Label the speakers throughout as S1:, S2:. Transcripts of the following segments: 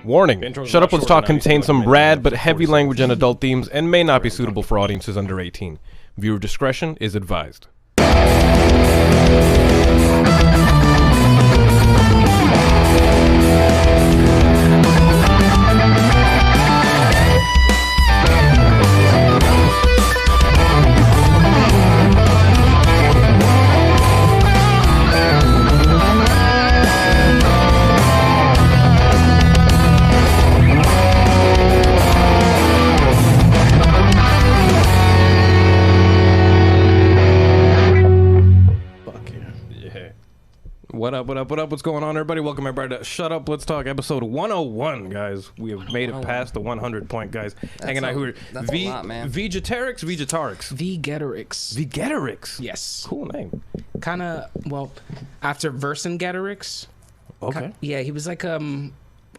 S1: Warning, Shut Up Let's Talk contains some rad but heavy language and adult themes and may not be suitable for audiences under 18. Viewer discretion is advised. What up, what up, what up? What's going on, everybody? Welcome, everybody, to Shut Up, Let's Talk, episode 101, guys. We have made it past the 100 point, guys. Hanging out here. V.Getarix, V.Getarix.
S2: V.Getarix.
S1: V.Getarix?
S2: Yes.
S1: Cool name.
S2: Kind of, well, after Vercingetorix.
S1: Okay.
S2: Yeah, he was like a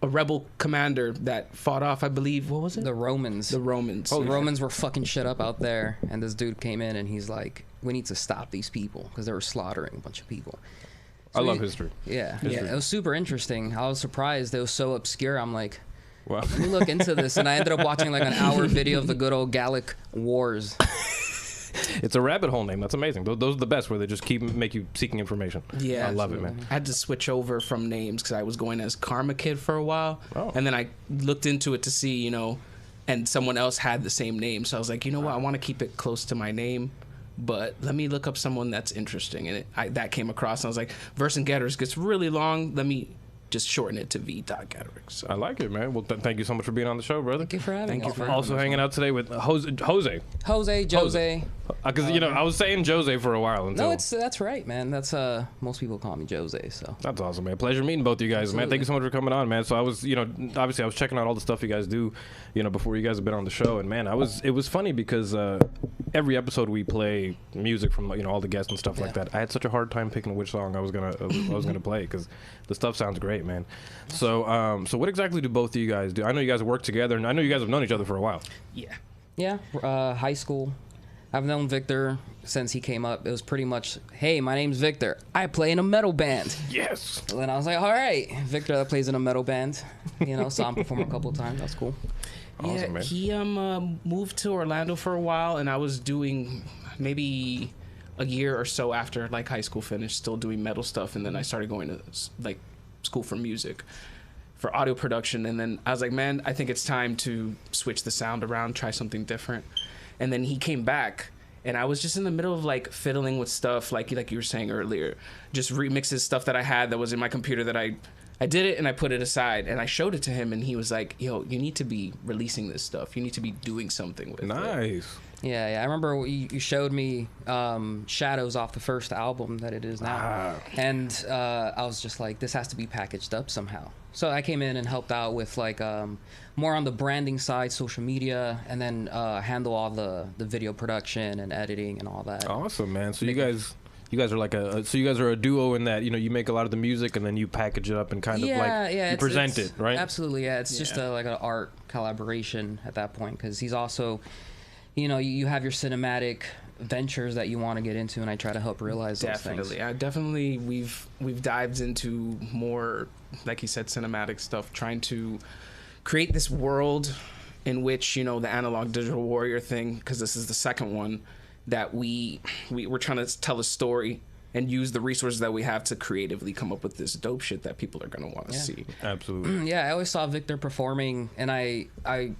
S2: rebel commander that fought off, I believe, what was it?
S3: The Romans.
S2: The Romans.
S3: Oh, the Romans were fucking shit up out there, and this dude came in and he's like, we need to stop these people because they were slaughtering a bunch of people. So
S1: I love history.
S3: Yeah, it was super interesting. I was surprised. It was so obscure. I'm like,
S1: wow.
S3: Let me look into this. And I ended up watching like an hour video of the good old Gallic Wars.
S1: It's a rabbit hole name. That's amazing. Those are the best, where they just make you seeking information.
S2: Yeah.
S1: I love it, man.
S2: I had to switch over from names because I was going as Karma Kid for a while.
S1: Oh.
S2: And then I looked into it to see, and someone else had the same name. So I was like, you know what? I want to keep it close to my name. But let me look up someone that's interesting. And that came across. And I was like, Vercingetorix gets really long. Let me just shorten it to V.Getarix. So.
S1: I like it, man. Well, thank you so much for being on the show, brother.
S3: Thank you for having us.
S1: Also hanging out today with Josay.
S3: Josay.
S1: Because, I was saying Josay for a while.
S3: No, that's right, man. That's most people call me Josay, so.
S1: That's awesome, man. Pleasure meeting both of you guys, man. Thank you so much for coming on, man. So I was, obviously I was checking out all the stuff you guys do, before you guys have been on the show. And, man, it was funny because every episode we play music from, all the guests and stuff like that. I had such a hard time picking which song I was gonna play because the stuff sounds great, man. So what exactly do both of you guys do? I know you guys work together, and I know you guys have known each other for a while.
S3: Yeah, high school. I've known Victor since he came up. It was pretty much, hey, my name's Victor. I play in a metal band.
S1: Yes.
S3: And then I was like, all right, Victor that plays in a metal band. Saw him perform a couple of times. That's cool.
S1: Awesome, man.
S2: He moved to Orlando for a while, and I was doing maybe a year or so after like high school finished, still doing metal stuff, and then I started going to like school for music, for audio production, and then I was like, man, I think it's time to switch the sound around, try something different. And then he came back, and I was just in the middle of like fiddling with stuff, like you were saying earlier, just remixes stuff that I had that was in my computer that I did it and I put it aside, and I showed it to him, and he was like, yo, you need to be releasing this stuff. You need to be doing something with it.
S1: Nice.
S3: Yeah. I remember you showed me Shadows off the first album that it is now. And I was just like, this has to be packaged up somehow. So I came in and helped out with like more on the branding side, social media, and then handle all the video production and editing and all that.
S1: Awesome, man. So you guys are like you guys are a duo in that, you make a lot of the music and then you package it up and kind of you present it, right?
S3: Absolutely, yeah. It's just like an art collaboration at that point, because he's also, you have your cinematic ventures that you want to get into, and I try to help realize those things.
S2: Definitely, we've dived into more, like he said, cinematic stuff, trying to create this world in which, the analog digital warrior thing, because this is the second one, that we're trying to tell a story and use the resources that we have to creatively come up with this dope shit that people are going to want to see.
S1: Absolutely.
S3: Yeah, I always saw Victor performing, and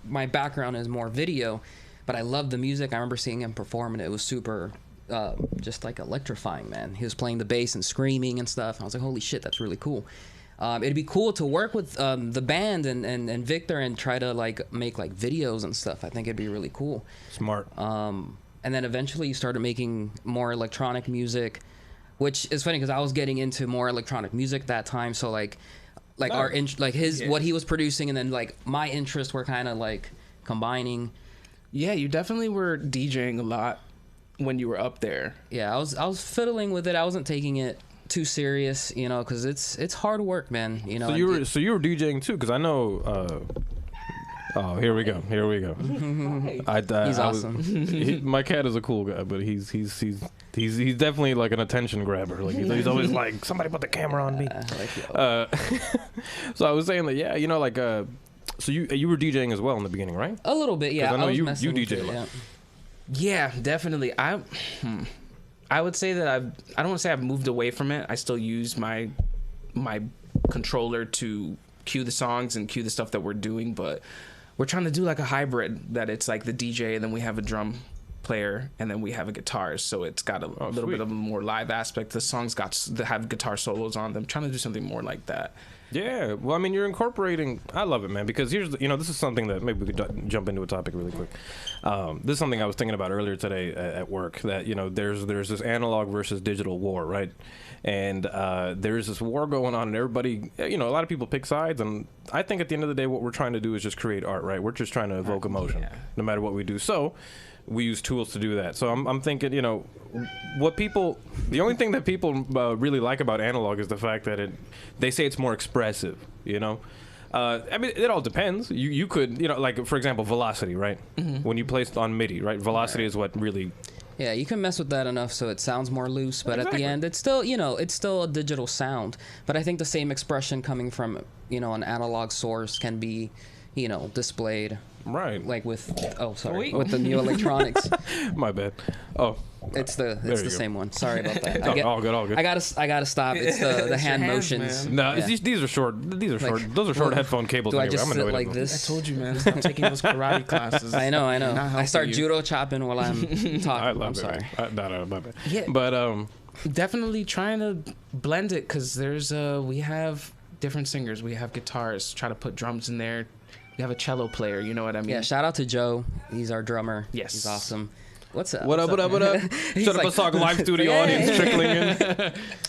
S3: my background is more video, but I love the music. I remember seeing him perform, and it was super just like electrifying, man. He was playing the bass and screaming and stuff. I was like, holy shit, that's really cool. It'd be cool to work with the band and Victor and try to like make like videos and stuff. I think it'd be really cool.
S1: Smart.
S3: And then eventually you started making more electronic music, which is funny because I was getting into more electronic music that time. So what he was producing, and then like my interests were kind of like combining.
S2: Yeah, you definitely were DJing a lot when you were up there.
S3: Yeah, I was fiddling with it. I wasn't taking it too serious, because it's hard work, man.
S1: So you were DJing too, because I know Oh, here we go. Here we go.
S3: He's awesome.
S1: My cat is a cool guy, but he's definitely like an attention grabber. Like he's always like, somebody put the camera on me. So I was saying that, yeah, you know, like, so you were DJing as well in the beginning, right?
S3: A little bit, yeah.
S1: I know
S3: was
S1: you
S3: messing with
S1: DJ
S3: it,
S1: a lot.
S3: yeah.
S2: Yeah, definitely. I would say that I don't want to say I've moved away from it. I still use my controller to cue the songs and cue the stuff that we're doing, but we're trying to do like a hybrid that it's like the DJ and then we have a drum player and then we have a guitar, so it's got a little bit of a more live aspect. The songs have guitar solos on them. Trying to do something more like that.
S1: Yeah, well, I mean, you're incorporating. I love it, man, because here's this is something that maybe we could jump into a topic really quick. This is something I was thinking about earlier today at work, that there's this analog versus digital war, right? And there's this war going on, and everybody, a lot of people pick sides, and I think at the end of the day, what we're trying to do is just create art, right? We're just trying to evoke emotion, no matter what we do. So we use tools to do that. So I'm thinking, the only thing that people really like about analog is the fact that they say it's more expressive, I mean, it all depends. You could, like, for example, velocity, right? Mm-hmm. When you place on MIDI, right? Velocity is what really...
S3: Yeah, you can mess with that enough so it sounds more loose, but at the end, it's still, it's still a digital sound. But I think the same expression coming from, an analog source can be, displayed.
S1: Right.
S3: Like with with the new electronics.
S1: My bad. Oh.
S3: It's the same one. Sorry about that.
S1: All good.
S3: I gotta stop. It's the hand motions.
S1: Man. No, these are short. Short. Those are short headphone cables.
S3: Do
S1: anyway.
S3: I just sit like this?
S2: I told you, man. Stop taking those karate classes.
S3: I know. I start judo chopping while I'm talking. I'm sorry.
S1: No, my bad.
S2: Yeah.
S1: But
S2: definitely trying to blend it, because we have different singers. We have guitars. Try to put drums in there. We have a cello player, you know what I mean?
S3: Yeah, shout out to Joe. He's our drummer.
S2: Yes.
S3: He's awesome. What's up?
S1: What up? Shut up, let's talk live studio audience trickling in.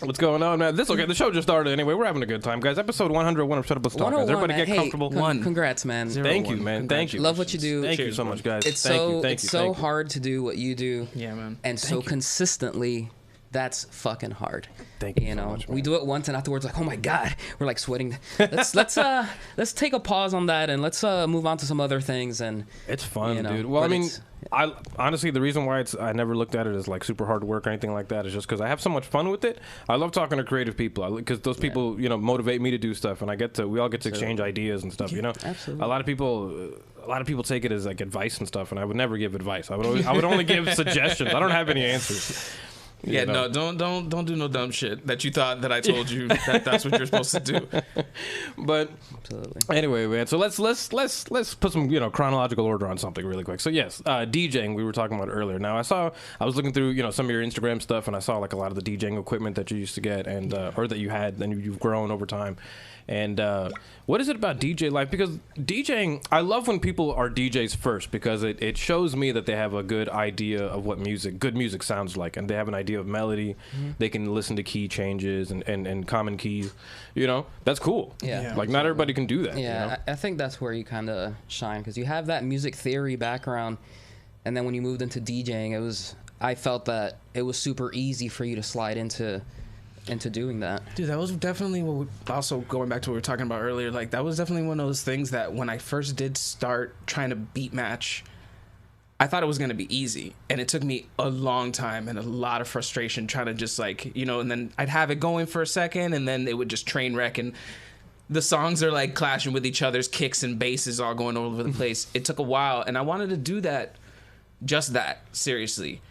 S1: What's going on, man? The show just started anyway. We're having a good time, guys. Episode 101 of Shut Up, Let's Talk, guys. Everybody get comfortable.
S3: Congrats, man.
S1: Thank you, man. Thank you.
S3: Love what you do.
S1: Thank you so much, guys.
S3: It's so hard to do what you do.
S2: Yeah, man.
S3: And so consistently. That's fucking hard.
S1: Thank you so much, man.
S3: We do it once and afterwards, like, oh my god, we're like sweating. Let's take a pause on that and let's move on to some other things. And
S1: it's fun, dude. Well, I mean, I honestly, the reason why I never looked at it as like super hard work or anything like that is just because I have so much fun with it. I love talking to creative people because those people, motivate me to do stuff, and we all get to exchange ideas and stuff.
S3: Absolutely.
S1: A lot of people take it as like advice and stuff, and I would never give advice. I would only give suggestions. I don't have any answers.
S2: Yeah, no, don't do no dumb shit that you thought that I told you that's what you're supposed to do.
S1: But anyway, man. So let's put some chronological order on something really quick. So yes, DJing we were talking about earlier. Now I was looking through some of your Instagram stuff, and I saw like a lot of the DJing equipment that you used to get and or that you had, and you've grown over time. And what is it about DJ life? Because DJing, I love when people are DJs first, because it shows me that they have a good idea of what good music sounds like, and they have an idea of melody. Mm-hmm. They can listen to key changes and common keys. That's cool.
S3: Yeah.
S1: Like not everybody can do that.
S3: Yeah, I think that's where you kind of shine, because you have that music theory background, and then when you moved into DJing, I felt that it was super easy for you to slide into doing that.
S2: Dude, that was definitely also going back to what we were talking about earlier, like that was definitely one of those things that when I first did start trying to beat match, I thought it was going to be easy, and it took me a long time and a lot of frustration trying to just like, and then I'd have it going for a second and then it would just train wreck, and the songs are like clashing with each other's kicks and basses all going all over the place. It took a while, and I wanted to do that, seriously.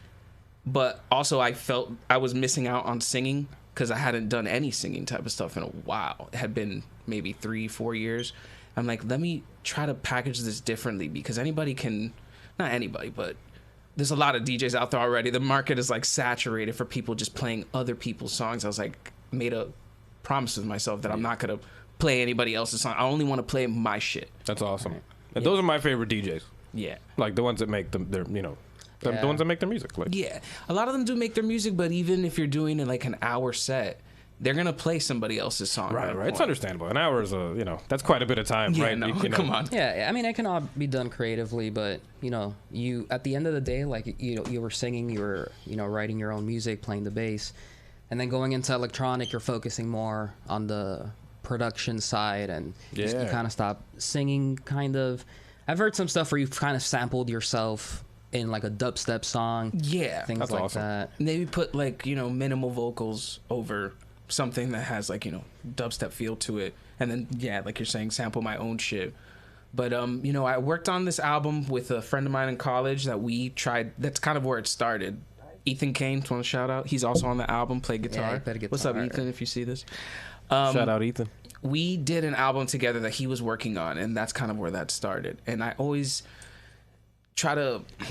S2: But also I felt I was missing out on singing, because I hadn't done any singing type of stuff in a while. It had been maybe 3-4 years. I'm like, let me try to package this differently, because not anybody, but there's a lot of DJs out there already. The market is like saturated for people just playing other people's songs. I was like, made a promise with myself that I'm not going to play anybody else's song. I only want to play my shit.
S1: That's awesome. And those are my favorite DJs.
S2: Yeah.
S1: Like the ones that make them, the ones that make their music. Like.
S2: Yeah, a lot of them do make their music, but even if you're doing like an hour set, they're gonna play somebody else's song.
S1: Right. It's understandable. An hour is that's quite a bit of time, right?
S2: No, come on.
S3: Yeah, I mean, it can all be done creatively, but you at the end of the day, like you were singing, you were writing your own music, playing the bass, and then going into electronic, you're focusing more on the production side, and you kind of stop singing, kind of. I've heard some stuff where you've kind of sampled yourself in like a dubstep song.
S2: Yeah.
S3: Things
S1: That's
S3: like
S1: awesome.
S3: that.
S2: Maybe put like, you know, minimal vocals over something that has like, you know, dubstep feel to it. And then, yeah, like you're saying, sample my own shit. But, you know, I worked on this album with a friend of mine in college that we tried. That's kind of where it started. Ethan Kane, want to shout out? He's also on the album, play guitar.
S3: he played guitar.
S2: What's up, Ethan, if you see this?
S1: Shout out Ethan.
S2: We did an album together that he was working on, and that's kind of where that started. And I always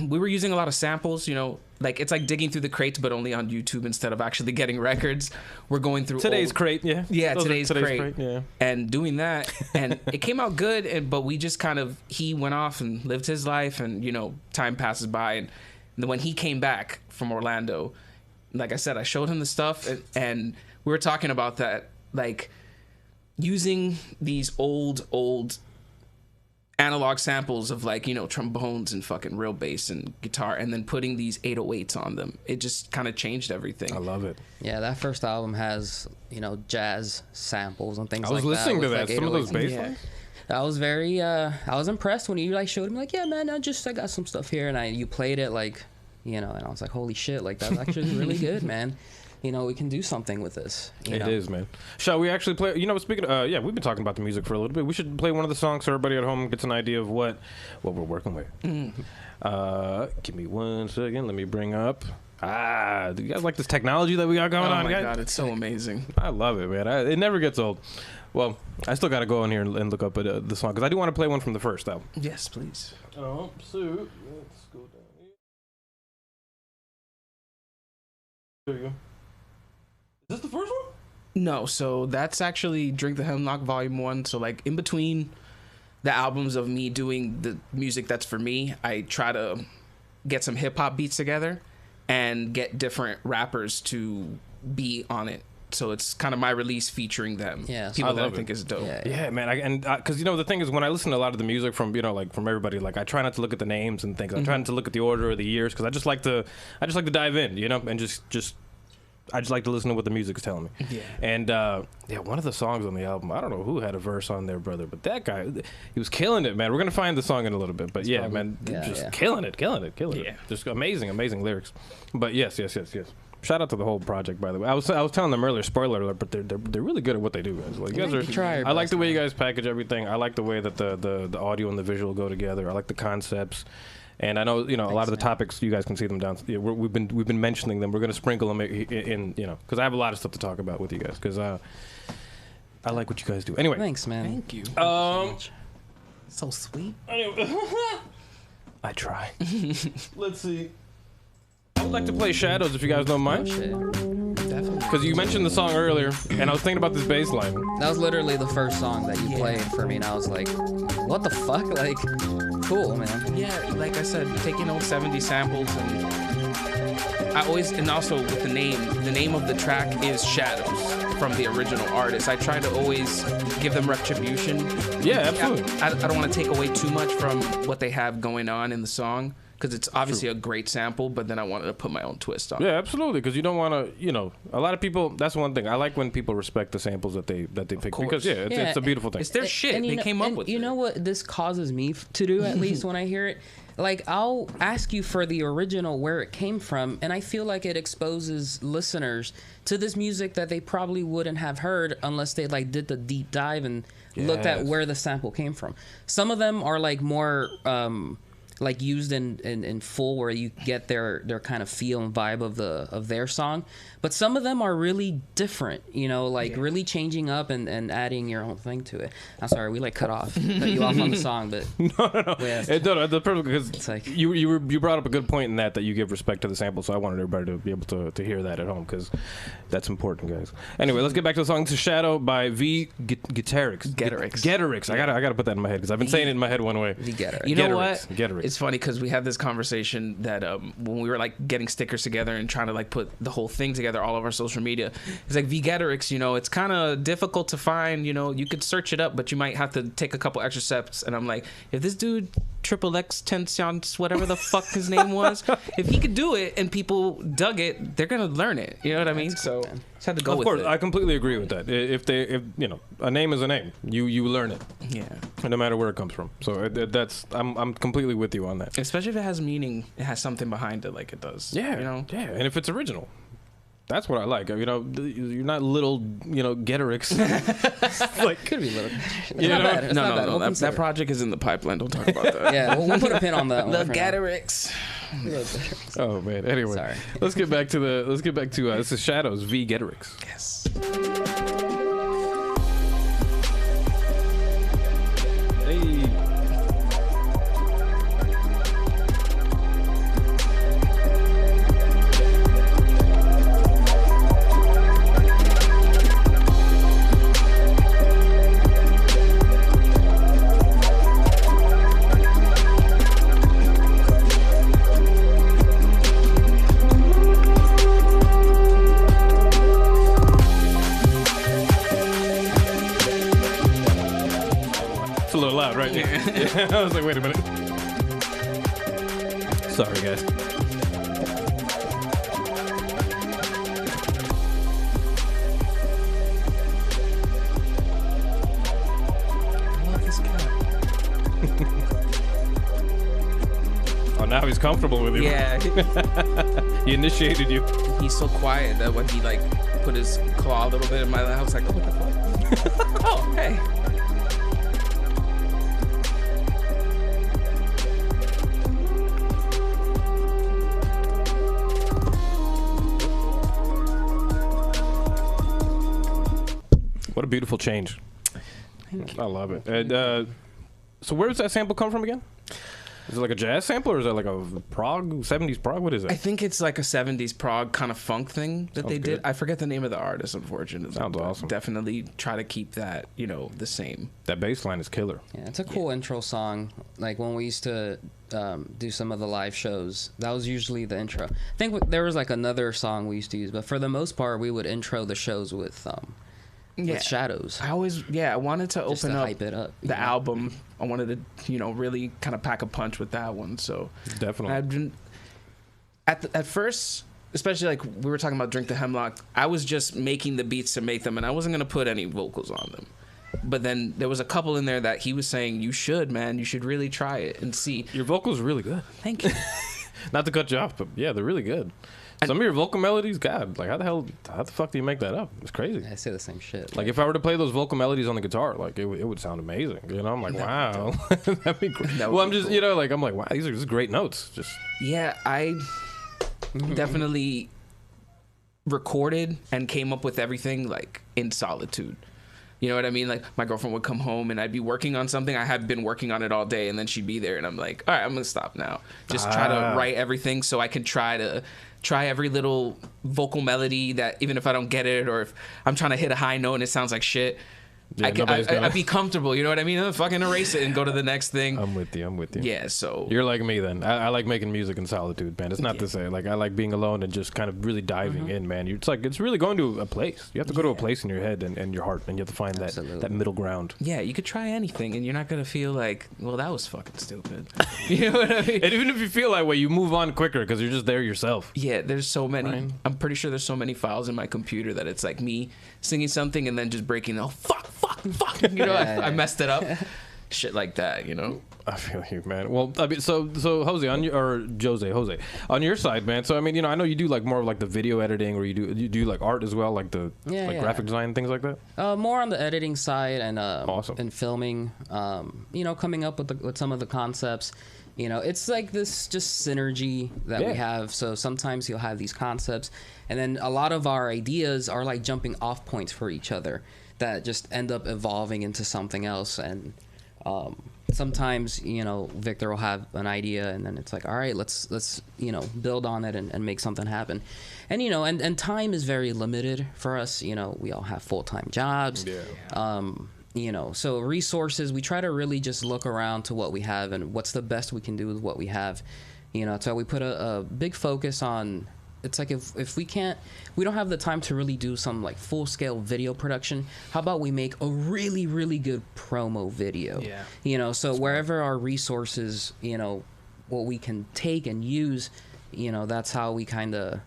S2: we were using a lot of samples, you know, like it's like digging through the crates, but only on YouTube instead of actually getting records. We're going through
S1: Today's crate, yeah.
S2: Yeah,
S1: Those are
S2: today's crate.
S1: yeah.
S2: And doing that, and it came out good, but we just kind of, he went off and lived his life, and, you know, time passes by. And then when he came back from Orlando, like I said, I showed him the stuff, and we were talking about that, like using these old analog samples of, like, you know, trombones and fucking real bass and guitar, and then putting these 808s on them. It just kind of changed everything.
S1: I love it.
S3: Yeah, that first album has, you know, jazz samples and things like that.
S1: I was listening to that.
S3: Like
S1: Some of those
S3: 808s.
S1: bass
S2: Yeah.
S1: lines.
S3: I was very, I was impressed when you like showed me, like, yeah, man, I got some stuff here, and you played it, like, you know, and I was like, holy shit, like, that's actually really good, man. You know, we can do something with this.
S1: It is, man. Shall we actually play? You know, speaking of, yeah, we've been talking about the music for a little bit. We should play one of the songs so everybody at home gets an idea of what we're working with. Give me 1 second. Let me bring up. Do you guys like this technology that we got going on,
S2: Oh my
S1: guys?
S2: God, it's so amazing.
S1: I love it, man. It never gets old. Well, I still got to go in here and look up the song because I do want to play one from the first album.
S2: Yes, please.
S1: Oh, so let's go down here. There you go. Is this the first one?
S2: No, so that's actually Drink the Hemlock Volume 1. So, like, in between the albums of me doing the music that's for me, I try to get some hip-hop beats together and get different rappers to be on it. So it's kind of my release featuring them.
S3: Yeah,
S2: People
S1: I
S2: that I
S1: love
S2: think
S1: it.
S2: is dope.
S3: Yeah.
S1: Yeah, man. Because, you know, the thing is when I listen to a lot of the music from, you know, like from everybody, like I try not to look at the names and things. I try not to look at the order or the years because I just like to dive in, you know, and I just like to listen to what the music's telling me.
S2: Yeah.
S1: And, yeah, one of the songs on the album, I don't know who had a verse on there, brother, but that guy, he was killing it, man. We're going to find the song in a little bit. But, yeah,
S3: probably-
S1: man,
S3: yeah,
S1: just
S3: yeah.
S1: killing it.
S2: Yeah.
S1: Just amazing lyrics. But, yes. Shout out to the whole project, by the way. I was telling them earlier, spoiler alert, but they're really good at what they do, guys. Like, you guys are.
S3: Try your
S1: I like
S3: best,
S1: the way you
S3: man.
S1: guys package everything. I like the way that the audio and the visual go together. I like the concepts. And I know, you know, a lot of the topics, you guys can see them down. Yeah, we've been mentioning them. We're going to sprinkle them in, you know, because I have a lot of stuff to talk about with you guys. Because I like what you guys do. Anyway,
S3: Thanks, man.
S2: Thank you. So sweet.
S1: Anyway. I try. Let's see. I would like to play Shadows if you guys don't mind.
S3: Shit.
S2: Definitely.
S1: Because you mentioned the song earlier, and I was thinking about this bass line.
S3: That was literally the first song that you played for me, and I was like, what the fuck? Like, cool, man.
S2: Yeah, like I said, taking old 70 samples, and also with the name of the track is Shadows from the original artist. I try to always give them retribution.
S1: Yeah, absolutely.
S2: I don't want to take away too much from what they have going on in the song, because it's obviously a great sample, but then I wanted to put my own twist on it.
S1: Yeah, absolutely. Because you don't want to, you know, a lot of people. That's one thing. I like when people respect the samples that they pick
S2: course.
S1: because it's a beautiful thing.
S2: It's their shit.
S3: And
S2: They came up with
S3: You
S2: it.
S3: know what this causes me to do, at least when I hear it? Like, I'll ask you for the original, where it came from, and I feel like it exposes listeners to this music that they probably wouldn't have heard unless they, like, did the deep dive and looked at
S1: Yes.
S3: where the sample came from. Some of them are, like, more... like used in full, where you get their kind of feel and vibe of their song, but some of them are really different, you know, like really changing up and adding your own thing to it. I'm sorry, we like cut you off on the song, but
S1: No. The perfect, because
S3: It's like-
S1: you brought up a good point in that you give respect to the sample, so I wanted everybody to be able to hear that at home because that's important, guys. Anyway, let's get back to the song. It's Shadow by V.Getarix.
S2: Getarix.
S1: I gotta put that in my head because I've been saying it in my head one way.
S3: V.Getarix.
S2: You know
S1: Getarix.
S2: what?
S1: Getarix.
S2: It's funny because we had this conversation that when we were like getting stickers together and trying to like put the whole thing together, all of our social media. It's like V.Getarix, you know, it's kind of difficult to find. You know, you could search it up, but you might have to take a couple extra steps. And I'm like, if this dude Triple X Tensions, whatever the fuck his name was. If he could do it and people dug it, they're gonna learn it. You know what I mean? So just had to go
S1: Of
S2: with
S1: course,
S2: it.
S1: I completely agree with that. If you know, a name is a name. You learn it.
S2: Yeah.
S1: No matter where it comes from. So I'm completely with you on that.
S2: Especially if it has meaning, it has something behind it, like it does.
S1: Yeah.
S2: You know.
S1: Yeah. And if it's original. That's what I like. You know, you're not little, V.Getarix.
S3: Like, could be little.
S1: You know?
S2: No. That project is in the pipeline. Don't talk about that.
S3: Yeah, we'll put a pin on that.
S2: The Gatorix.
S1: Oh man. Anyway,
S3: Sorry.
S1: let's get back to this is Shadows V.Getarix.
S2: Yes.
S1: Hey. A little loud, right? Yeah. I was like, wait a minute. Sorry, guys.
S2: I love this cat.
S1: Oh, now he's comfortable with you.
S2: Yeah.
S1: He initiated you.
S2: He's so quiet that when he like put his claw a little bit in my lap, I was like, oh, what the fuck? Oh, hey.
S1: What a beautiful change. I love it. And, so where does that sample come from again? Is it like a jazz sample or is it like a prog, 70s prog? What is it?
S2: I think it's like a 70s prog kind of funk thing that they did. I forget the name of the artist, unfortunately.
S1: Sounds awesome.
S2: Definitely try to keep that, the same.
S1: That bass line is killer.
S3: Yeah, it's a cool intro song. Like when we used to do some of the live shows, that was usually the intro. I think there was like another song we used to use, but for the most part, we would intro the shows with Shadows.
S2: I wanted to
S3: Just
S2: open
S3: to
S2: up,
S3: hype it up
S2: the album. I wanted to, really kind of pack a punch with that one. So
S1: Definitely.
S2: I've been at first, especially like we were talking about Drink the Hemlock. I was just making the beats to make them, and I wasn't gonna put any vocals on them. But then there was a couple in there that he was saying, "You should, man. You should really try it and see."
S1: Your vocals are really good.
S2: Thank you.
S1: Not to cut you off, but yeah, they're really good. Some of your vocal melodies, God, like how the fuck do you make that up? It's crazy.
S3: I say the same shit.
S1: Like if I were to play those vocal melodies on the guitar, like it would sound amazing. I'm like, wow, that'd be great. Well, I'm just, I'm like, wow, these are just great notes. Just
S2: yeah, I definitely recorded and came up with everything like in solitude. You know what I mean? Like my girlfriend would come home and I'd be working on something. I had been working on it all day, and then she'd be there, and I'm like, all right, I'm gonna stop now. Just try to write everything so I can try every little vocal melody that even if I don't get it or if I'm trying to hit a high note and it sounds like shit,
S1: yeah,
S2: I'd be comfortable. You know what I mean? Fucking erase it and go to the next thing.
S1: I'm with you.
S2: Yeah, so
S1: you're like me then. I like making music in solitude, man. It's not to say like I like being alone and just kind of really diving in, man. It's really going to a place. You have to go to a place in your head and your heart, and you have to find that middle ground.
S2: Yeah, you could try anything, and you're not gonna feel like, well, that was fucking stupid. You know what I mean?
S1: And even if you feel that way, you move on quicker because you're just there yourself.
S2: Yeah, there's so many.
S1: Right.
S2: I'm pretty sure there's so many files in my computer that it's like me singing something and then just breaking. Oh fuck. I messed it up. Shit like that,
S1: I feel you, man. Well, I mean, so Jose Josay on your side, man. So I mean, I know you do like more of like the video editing, or you do like art as well, like the graphic design and things like that.
S3: More on the editing side and
S1: awesome.
S3: And filming. Coming up with some of the concepts. It's like this just synergy that we have. So sometimes you'll have these concepts, and then a lot of our ideas are like jumping off points for each other that just end up evolving into something else. And sometimes Victor will have an idea, and then it's like, all right, let's build on it and make something happen. And and time is very limited for us. We all have full-time jobs. So resources, we try to really just look around to what we have and what's the best we can do with what we have. So we put a big focus on it's like if we don't have the time to really do some like full scale video production, how about we make a really, really good promo video?
S2: Yeah.
S3: You know, so wherever our resources, you know, what we can take and use, you know, that's how we kind of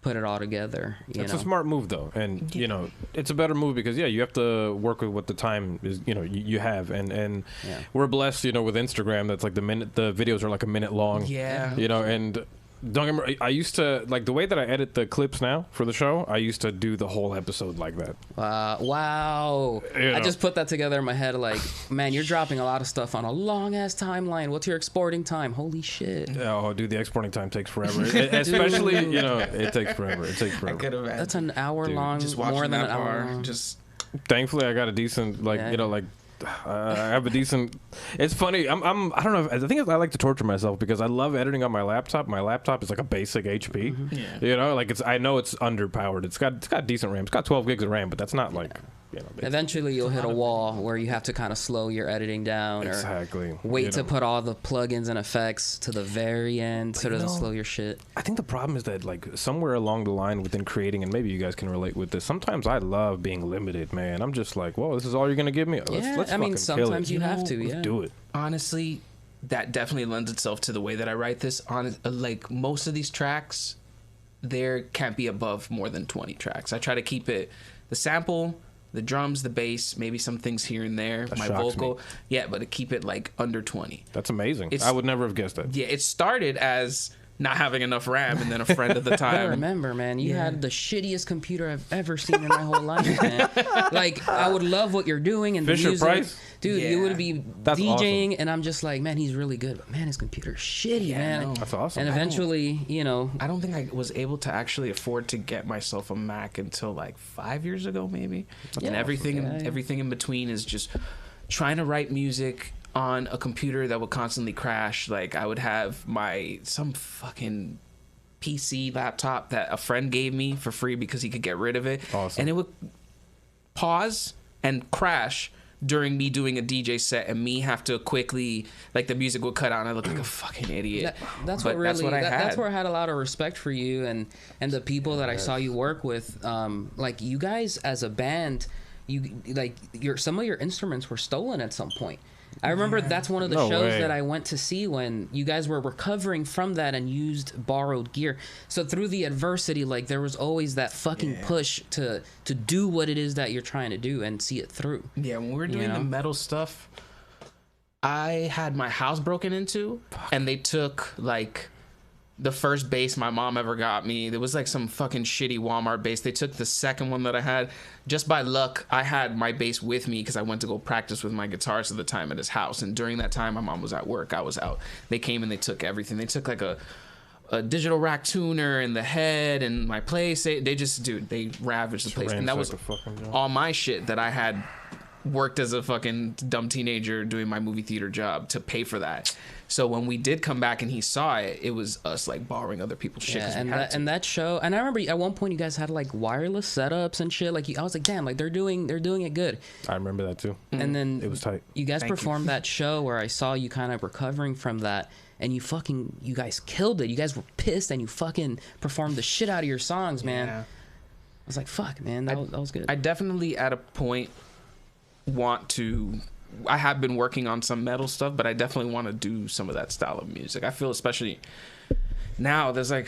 S3: put it all together.
S1: It's a smart move, though, and you know, it's a better move because you have to work with what the time is. You know, you have, and we're blessed. You know, with Instagram, that's like the videos are like a minute long.
S2: Yeah.
S1: You know, and don't get me, I used to like the way that I edit the clips now for the show. I used to do the whole episode like that.
S3: Wow.
S1: You know.
S3: I just put that together in my head. Like, man, you're dropping a lot of stuff on a long ass timeline. What's your exporting time? Holy shit.
S1: Oh, dude, the exporting time takes forever. Especially, you know, it takes forever. It takes
S2: I
S1: forever.
S2: could have.
S3: That's an hour long.
S2: Just
S3: more
S2: watching
S3: than
S2: that
S3: an hour
S2: bar.
S3: long.
S2: Just.
S1: Thankfully, I got a decent, like, you know, like, I have a decent. It's funny. I don't know. I think I like to torture myself because I love editing on my laptop. My laptop is like a basic HP.
S2: Yeah.
S1: You know, like I know it's underpowered. It's got decent RAM. It's got 12 gigs of RAM, but that's not like. You know,
S3: Eventually, you'll hit a wall where you have to kind of slow your editing down,
S1: exactly.
S3: or wait to
S1: know.
S3: put all the plugins and effects to the very end so it doesn't slow your shit.
S1: I think the problem is that like somewhere along the line within creating, and maybe you guys can relate with this. Sometimes I love being limited, man. I'm just like, whoa, this is all you're gonna give me. Let's
S3: I mean,
S1: fucking kill
S3: sometimes
S1: it.
S3: you have to.
S1: Let's do it.
S2: Honestly, that definitely lends itself to the way that I write this. On like most of these tracks, there can't be above more than 20 tracks. I try to keep it the sample, the drums, the bass, maybe some things here and there,
S1: That
S2: my
S1: shocks
S2: vocal.
S1: me.
S2: Yeah, but to keep it like under 20.
S1: That's amazing. I would never have guessed that.
S2: Yeah, it started as not having enough RAM, and then a friend at the
S3: I
S2: time.
S3: remember, man, you had the shittiest computer I've ever seen in my whole life, man. Like, I would love what you're doing and the
S1: Fisher
S3: music.
S1: Price?
S3: Dude,
S2: Yeah.
S3: you would be
S1: That's
S3: DJing,
S1: awesome.
S3: and I'm just like, man, he's really good. But, man, his computer's shitty,
S2: Yeah,
S3: man.
S2: I know.
S1: That's awesome.
S3: And eventually, you know,
S2: I don't think I was able to actually afford to get myself a Mac until like 5 years ago, maybe. And everything, everything in between is just trying to write music on a computer that would constantly crash. Like I would have some fucking PC laptop that a friend gave me for free because he could get rid of it,
S1: Awesome.
S2: and it would pause and crash during me doing a DJ set, and me have to quickly, like, the music would cut out and I look like a fucking idiot.
S3: that's
S2: But
S3: what really that's where I
S2: had.
S3: had a lot of respect for you and the people that I saw you work with. Like, you guys as a band, some of your instruments were stolen at some point. I remember that's one of the
S1: No
S3: shows
S1: way.
S3: that I went to see when you guys were recovering from that and used borrowed gear. So through the adversity, like, there was always that fucking push to do what it is that you're trying to do and see it through.
S2: Yeah, when we were doing
S3: know?
S2: the metal stuff, I had my house broken into, and they took like the first bass my mom ever got me. There was like some fucking shitty Walmart bass. They took the second one that I had. Just by luck, I had my bass with me because I went to go practice with my guitarist at the time at his house. And during that time, my mom was at work. I was out. They came and they took everything. They took like a digital rack tuner and the head and my place. They ravaged the place. And that was all my shit that I had worked as a fucking dumb teenager doing my movie theater job to pay for that. So when we did come back and he saw it, it was us like borrowing other people's shit.
S3: Yeah, and that show, and I remember at one point you guys had like wireless setups and shit. Like, I was like, damn, like they're doing it good.
S1: I remember that too.
S3: And then
S1: It was tight.
S3: You guys
S2: Thank you.
S3: performed that show where I saw you kind of recovering from that, and you guys killed it. You guys were pissed, and you fucking performed the shit out of your songs, man.
S2: Yeah.
S3: I was like, fuck, man, that was good.
S2: I definitely at a point I have been working on some metal stuff, but I definitely want to do some of that style of music. I feel especially now there's like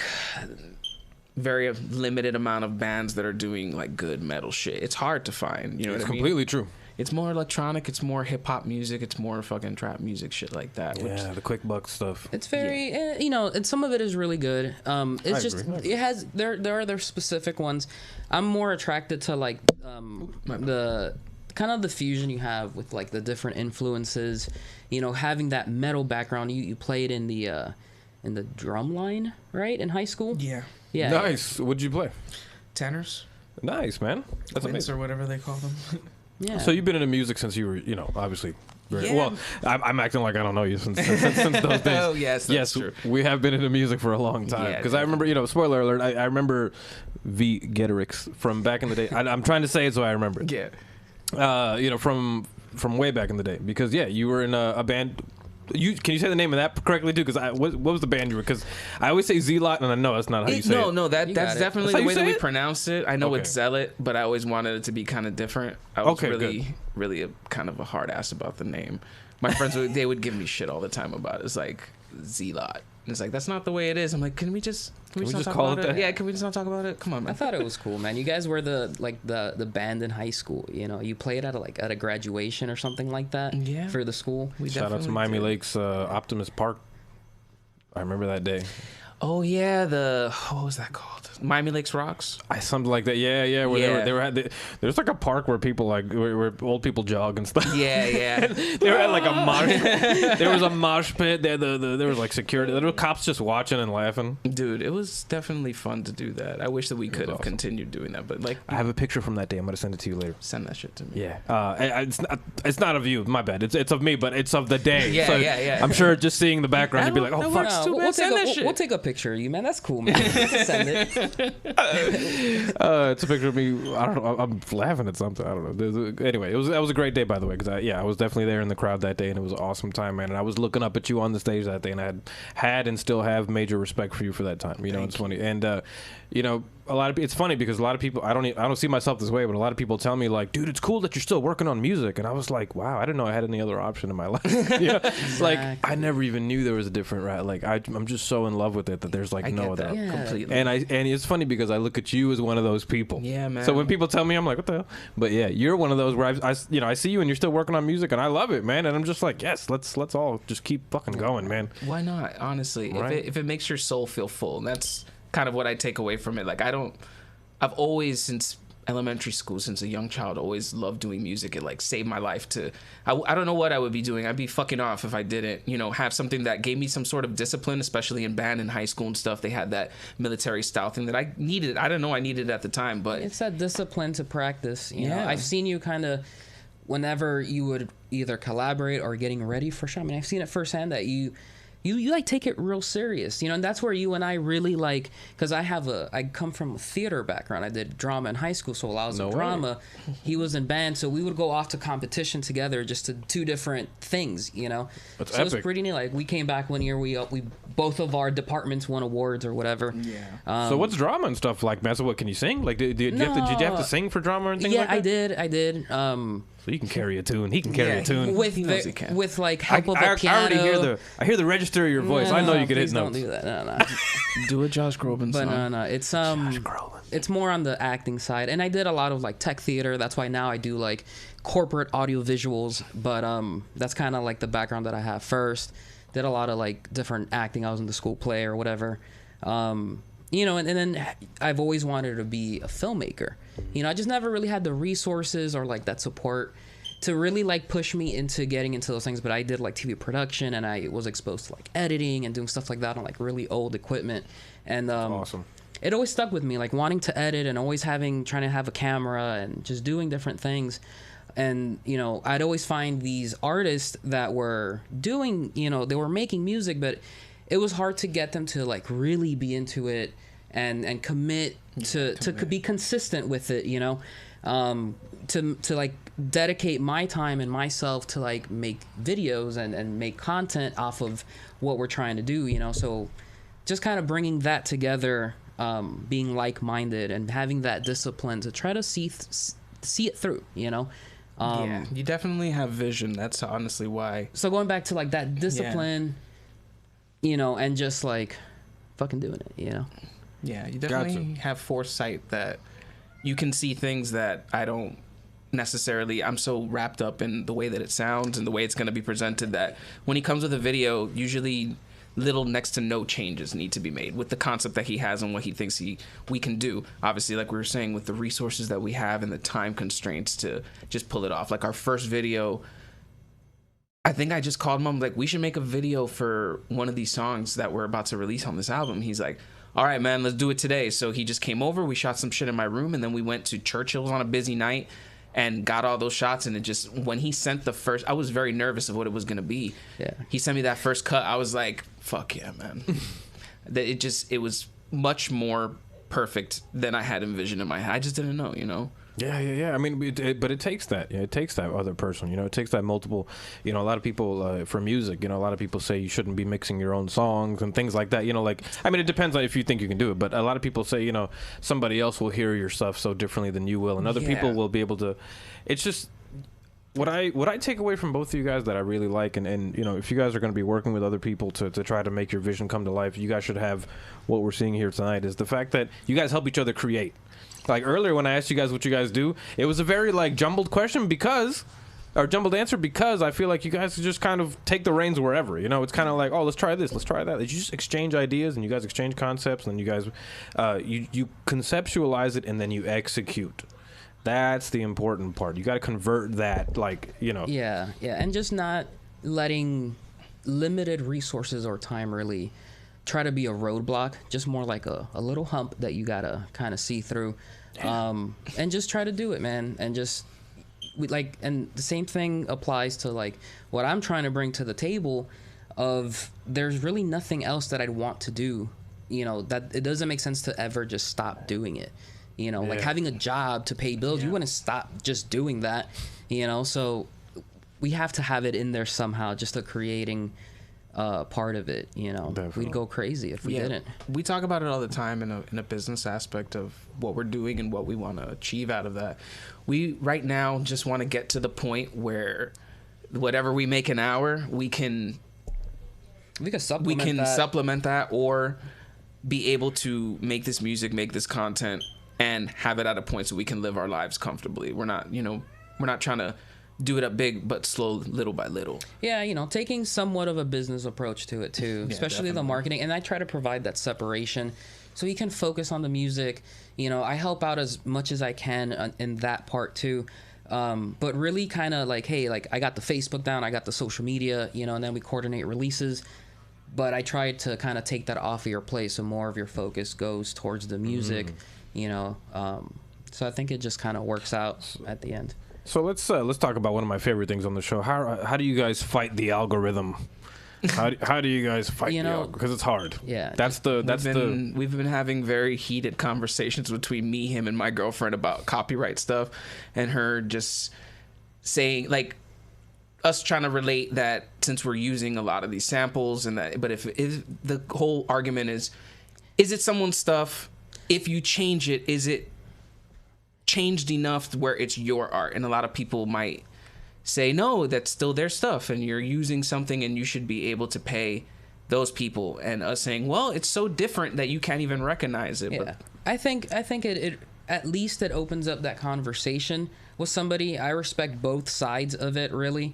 S2: very limited amount of bands that are doing like good metal shit. It's hard to find, you know
S1: It's
S2: what I mean?
S1: completely true.
S2: It's more electronic, it's more hip hop music, it's more fucking trap music, shit like that.
S1: Yeah, the quick buck stuff.
S3: It's very, and some of it is really good. It's just
S1: agree.
S3: it has there are their specific ones. I'm more attracted to like the kind of the fusion you have with like the different influences. You know, having that metal background. You played in the drum line, right, in high school.
S2: Yeah.
S3: Yeah.
S1: Nice. What'd you play?
S2: Tenors,
S1: Nice, man. That's
S2: quints,
S1: amazing.
S2: or whatever they call them.
S3: Yeah.
S1: So you've been into music since you were, obviously. Very,
S2: Yeah.
S1: Well, I'm acting like I don't know you since those days.
S2: Oh, yes, that's true.
S1: We have been into music for a long time.
S2: Yeah,
S1: Because I remember, spoiler alert, I remember V.Getarix from back in the day. I'm trying to say it so I remember it.
S2: Yeah.
S1: From way back in the day. Because, you were in a band Can you say the name of that correctly too? Because what was the band you were? Because I always say Zealot, and I know that's not how you say it.
S2: No, that's definitely
S1: That's
S2: the way that we
S1: it?
S2: pronounce it. I know
S1: Okay.
S2: it's Zealot, but I always wanted it to be kind of different. I was
S1: Okay,
S2: really a kind of a hard ass about the name. My friends they would give me shit all the time about it. It's like Zealot. And it's like, that's not the way it is. I'm like, can we just
S1: just
S2: not talk
S1: call
S2: about
S1: it
S2: it?
S1: that?
S2: Yeah, can we just not talk about it? Come on,
S3: I
S2: man.
S3: thought it was cool, man. You guys were the band in high school. You know, you played at a graduation or something like that.
S2: Yeah.
S3: For the school.
S2: We
S1: Shout out to
S2: definitely
S1: Miami
S2: did.
S1: Lakes Optimus Park. I remember that day.
S2: Oh yeah, what was that called? Miami Lakes Rocks.
S1: Something like that. Yeah. Where
S2: Yeah.
S1: they were there's like a park where people where old people jog and stuff.
S2: Yeah.
S1: They were at like a mosh. There was a mosh pit. There was like security. There were cops just watching and laughing.
S2: Dude, it was definitely fun to do that. I wish that we could have
S1: awesome.
S2: continued doing that, but like,
S1: I have a picture from that day. I'm gonna send it to you later.
S2: send that shit to me.
S1: Yeah. It's not of you. My bad. It's of me, but it's of the day.
S2: Yeah,
S1: So
S2: yeah.
S1: I'm sure just seeing the background, you'd be like, oh
S2: That
S1: fuck.
S2: works too, man. Send that shit.
S3: We'll take a picture of you, man. That's cool, man. Send it.
S1: It's a picture of me. I don't know. I'm laughing at something. I don't know. Anyway, that was a great day, by the way. Because I was definitely there in the crowd that day, and it was an awesome time, man. And I was looking up at you on the stage that day, and I had and still have major respect for you for that time. You know, it's funny. And a lot of it's funny because a lot of people I don't see myself this way, but a lot of people tell me like, dude, it's cool that you're still working on music. And I was like, wow, I didn't know I had any other option in my life. Like I never even knew there was a different route. Like I'm just so in love with it that there's like
S2: I
S1: no
S2: get
S1: other.
S2: that
S3: Yeah.
S2: completely.
S1: And it's funny because I look at you as one of those people.
S2: Yeah, man.
S1: So when people tell me, I'm like, what the hell? But yeah, you're one of those where I see you and you're still working on music, and I love it, man. And I'm just like, yes, let's all just keep fucking going, man.
S2: Why not? Honestly,
S1: Right.
S2: if it makes your soul feel full, and that's kind of what I take away from it. Like I've always, since elementary school, since a young child, always loved doing music. It like saved my life. I don't know what I would be doing. I'd be fucking off if I didn't, have something that gave me some sort of discipline, especially in band in high school and stuff. They had that military style thing that I needed. I don't know I needed it at the time, but
S3: It's that discipline to practice. You know,
S2: Yeah.
S3: I've seen you kind of whenever you would either collaborate or getting ready for show. I mean, I've seen it firsthand that you like take it real serious, and that's where you and I really like, because I come from a theater background. I did drama in high school, so while I was in drama, he was in band, so we would go off to competition together, just to do different things,
S1: That's
S3: so it was
S1: epic.
S3: pretty neat. Like we came back one year, we both of our departments won awards or whatever.
S2: yeah.
S1: So what's drama and stuff like, man? So what, can you sing? Like, did you have to sing for drama and things
S3: Yeah,
S1: like that?
S3: I did.
S1: So you can carry a tune. He can carry a tune.
S3: With
S2: knows he can.
S3: with like help of a piano.
S1: I already hear the register of your voice. I know you can hit
S3: please don't
S1: notes.
S3: do that. No.
S2: Do a Josh Groban
S3: But
S2: song.
S3: no, it's more on the acting side, and I did a lot of like tech theater. That's why now I do like corporate audio visuals. But that's kind of like the background that I have first. Did a lot of like different acting. I was in the school play or whatever. And then I've always wanted to be a filmmaker. I just never really had the resources or like that support to really like push me into getting into those things. But I did like TV production, and I was exposed to like editing and doing stuff like that on like really old equipment. And
S1: Awesome.
S3: it always stuck with me, like wanting to edit and always trying to have a camera and just doing different things. And I'd always find these artists that were doing, they were making music, but it was hard to get them to like really be into it and commit to be consistent with it, to like dedicate my time and myself to like make videos and make content off of what we're trying to do, so just kind of bringing that together, being like-minded and having that discipline to try to see it through,
S2: yeah, you definitely have vision. That's honestly why.
S3: So going back to like that discipline, and just like fucking doing it,
S2: Yeah, you definitely have foresight that you can see things that I don't necessarily. I'm so wrapped up in the way that it sounds and the way it's going to be presented that when he comes with a video, usually little next to no changes need to be made with the concept that he has and what he thinks we can do. Obviously, like we were saying, with the resources that we have and the time constraints to just pull it off. Like our first video, I think I just called Mom, like, we should make a video for one of these songs that we're about to release on this album. He's like, all right, man, let's do it today. So he just came over, we shot some shit in my room, and then we went to Churchill's on a busy night and got all those shots. And it just, when he sent the first, I was very nervous of what it was going to be.
S3: Yeah.
S2: He sent me that first cut. I was like, fuck yeah, man. It was much more perfect than I had envisioned in my head. I just didn't know,
S1: Yeah. I mean, but it takes that. Yeah, it takes that other person. You know, it takes that multiple. You know, a lot of people for music. You know, a lot of people say you shouldn't be mixing your own songs and things like that. You know, like I mean, it depends on if you think you can do it. But a lot of people say, you know, somebody else will hear your stuff so differently than you will, and other people will be able to. It's just what I take away from both of you guys that I really like, and you know, if you guys are going to be working with other people to try to make your vision come to life, you guys should have what we're seeing here tonight is the fact that you guys help each other create. Like earlier when I asked you guys what you guys do, it was a very like jumbled question or jumbled answer because I feel like you guys just kind of take the reins wherever. You know, it's kind of like, oh, let's try this, let's try that. You just exchange ideas and you guys exchange concepts and then you guys, you conceptualize it and then you execute. That's the important part. You got to convert that, like, you know.
S3: Yeah, and just not letting limited resources or time really try to be a roadblock, just more like a little hump that you gotta kind of see through, and just try to do it, man. And just and the same thing applies to like what I'm trying to bring to the table of there's really nothing else that I'd want to do, you know, that it doesn't make sense to ever just stop doing it, you know, like having a job to pay bills, you wouldn't stop just doing that, you know, so we have to have it in there somehow, just a creating part of it, you know. Definitely. We'd go crazy if we didn't.
S2: We talk about it all the time in a business aspect of what we're doing and what we want to achieve out of that. We right now just want to get to the point where whatever we make an hour, we can supplement that or be able to make this music, make this content and have it at a point so we can live our lives comfortably. We're not trying to do it up big, but slow, little by little.
S3: Yeah, you know, taking somewhat of a business approach to it too, especially the marketing. And I try to provide that separation so you can focus on the music. You know, I help out as much as I can in that part too. But really kind of like, hey, like I got the Facebook down, I got the social media, you know, and then we coordinate releases. But I try to kind of take that off of your plate so more of your focus goes towards the music, you know. So I think it just kind of works out at the end.
S1: So let's talk about one of my favorite things on the show. How do you guys fight the algorithm? How do you guys fight the algorithm? Because it's hard.
S3: Yeah,
S2: we've been having very heated conversations between me, him, and my girlfriend about copyright stuff, and her just saying like us trying to relate that since we're using a lot of these samples and that, but if the whole argument is it someone's stuff? If you change it, is it changed enough to where it's your art? And a lot of people might say no, that's still their stuff and you're using something and you should be able to pay those people, and us saying, well, it's so different that you can't even recognize it.
S3: Yeah. But I think it at least it opens up that conversation with somebody. I respect both sides of it, really.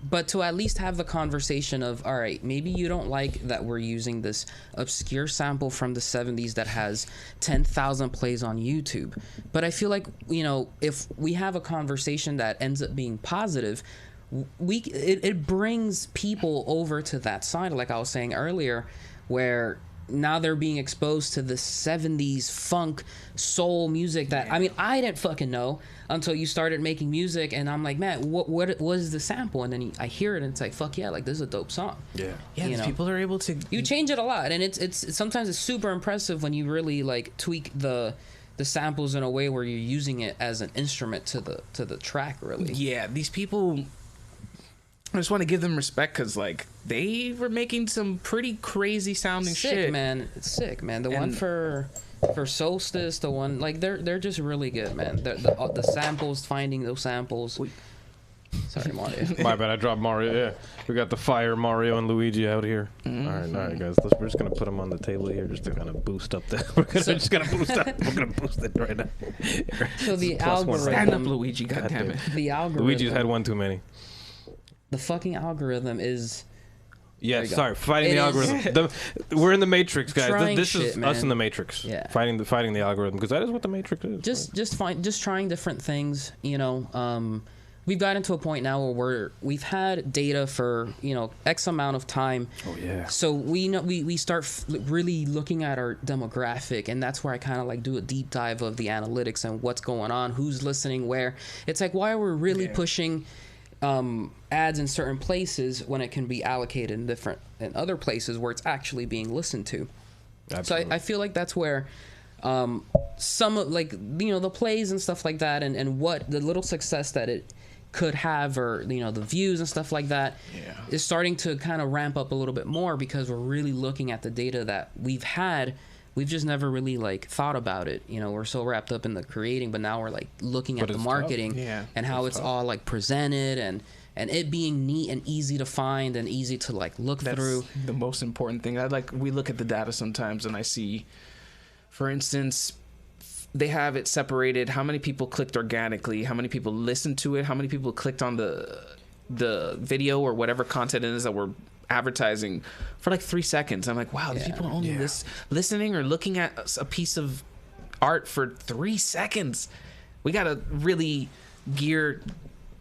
S3: But to at least have the conversation of, all right, maybe you don't like that we're using this obscure sample from the 70s that has 10,000 plays on YouTube. But I feel like, you know, if we have a conversation that ends up being positive, it brings people over to that side, like I was saying earlier, where now they're being exposed to the 70s funk soul music that, I mean, I didn't fucking know until you started making music, and I'm like, man, what was the sample? And then I hear it and it's like, fuck yeah, like this is a dope song.
S2: Yeah, you know? People are able to,
S3: you change it a lot, and it's sometimes it's super impressive when you really like tweak the samples in a way where you're using it as an instrument to the track, really.
S2: Yeah, these people, I just want to give them respect because, like, they were making some pretty crazy sounding shit.
S3: It's sick, man. The one for Solstice, the one, like, they're just really good, man. The samples, finding those samples. Sorry, Mario.
S1: My bad, I dropped Mario. Yeah, we got the fire Mario and Luigi out here. All right, guys. We're just gonna put them on the table here just to kind of boost up that. We're gonna boost it right now.
S3: So the algorithm.
S2: Stand up, Luigi. God damn it.
S3: The algorithm.
S1: Luigi's had one too many.
S3: The fucking algorithm is.
S1: Yeah, sorry, fighting the algorithm. We're in the Matrix, guys. This is us in the Matrix. Yeah, fighting the algorithm, because that is what the Matrix is.
S3: Just trying different things. You know, we've gotten to a point now where we've had data for, you know, X amount of time.
S1: Oh yeah.
S3: So we start really looking at our demographic, and that's where I kind of like do a deep dive of the analytics and what's going on, who's listening, where. It's like, why are we really pushing ads in certain places when it can be allocated in other places where it's actually being listened to. Absolutely. So I feel like that's where some of, like, you know, the plays and stuff like that, and what the little success that it could have, or, you know, the views and stuff like that is starting to kind of ramp up a little bit more, because we're really looking at the data that we've had. We've just never really, like, thought about it. You know, we're so wrapped up in the creating, but now we're, like, looking at the marketing and how it's all, like, presented, and it being neat and easy to find and easy to, like, look through.
S2: The most important thing. We look at the data sometimes, and I see, for instance, they have it separated: how many people clicked organically, how many people listened to it, how many people clicked on the video or whatever content it is that we're advertising for, like, 3 seconds. I'm like, wow, these people are only listening or looking at a piece of art for 3 seconds. We gotta really gear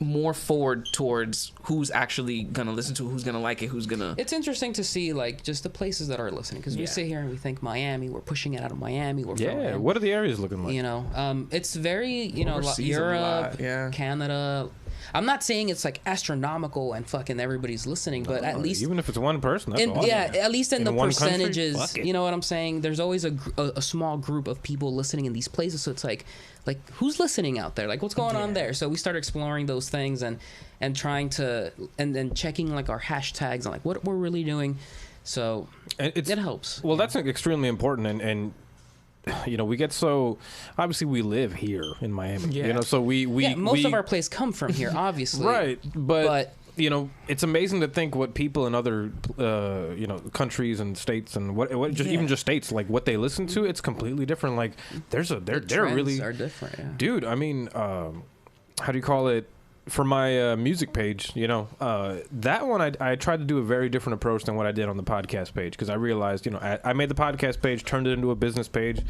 S2: more forward towards who's actually gonna listen to it, who's gonna like it, who's gonna...
S3: It's interesting to see, like, just the places that are listening, because we sit here and we think Miami, we're pushing it out of Miami, we're from,
S1: what are the areas looking like?
S3: You know, it's very, you know, Europe, Canada. I'm not saying it's, like, astronomical and fucking everybody's listening, but at least,
S1: even if it's one person, that's awesome.
S3: At least in the percentages,
S1: country,
S3: you know what I'm saying? There's always a small group of people listening in these places, so it's like who's listening out there? Like, what's going on there? So we start exploring those things and trying to, and then checking, like, our hashtags and, like, what we're really doing. So it helps.
S1: Well, that's extremely important, and you know, we get so, obviously we live here in Miami, you know, so
S3: most of our plays come from here, obviously.
S1: Right, but you know, it's amazing to think what people in other you know, countries and states and what just even just states, like, what they listen to, it's completely different. Like, they're really
S3: are different,
S1: dude. I mean, how do you call it? For my music page, you know, that one I tried to do a very different approach than what I did on the podcast page, because I realized, you know, I made the podcast page, turned it into a business page,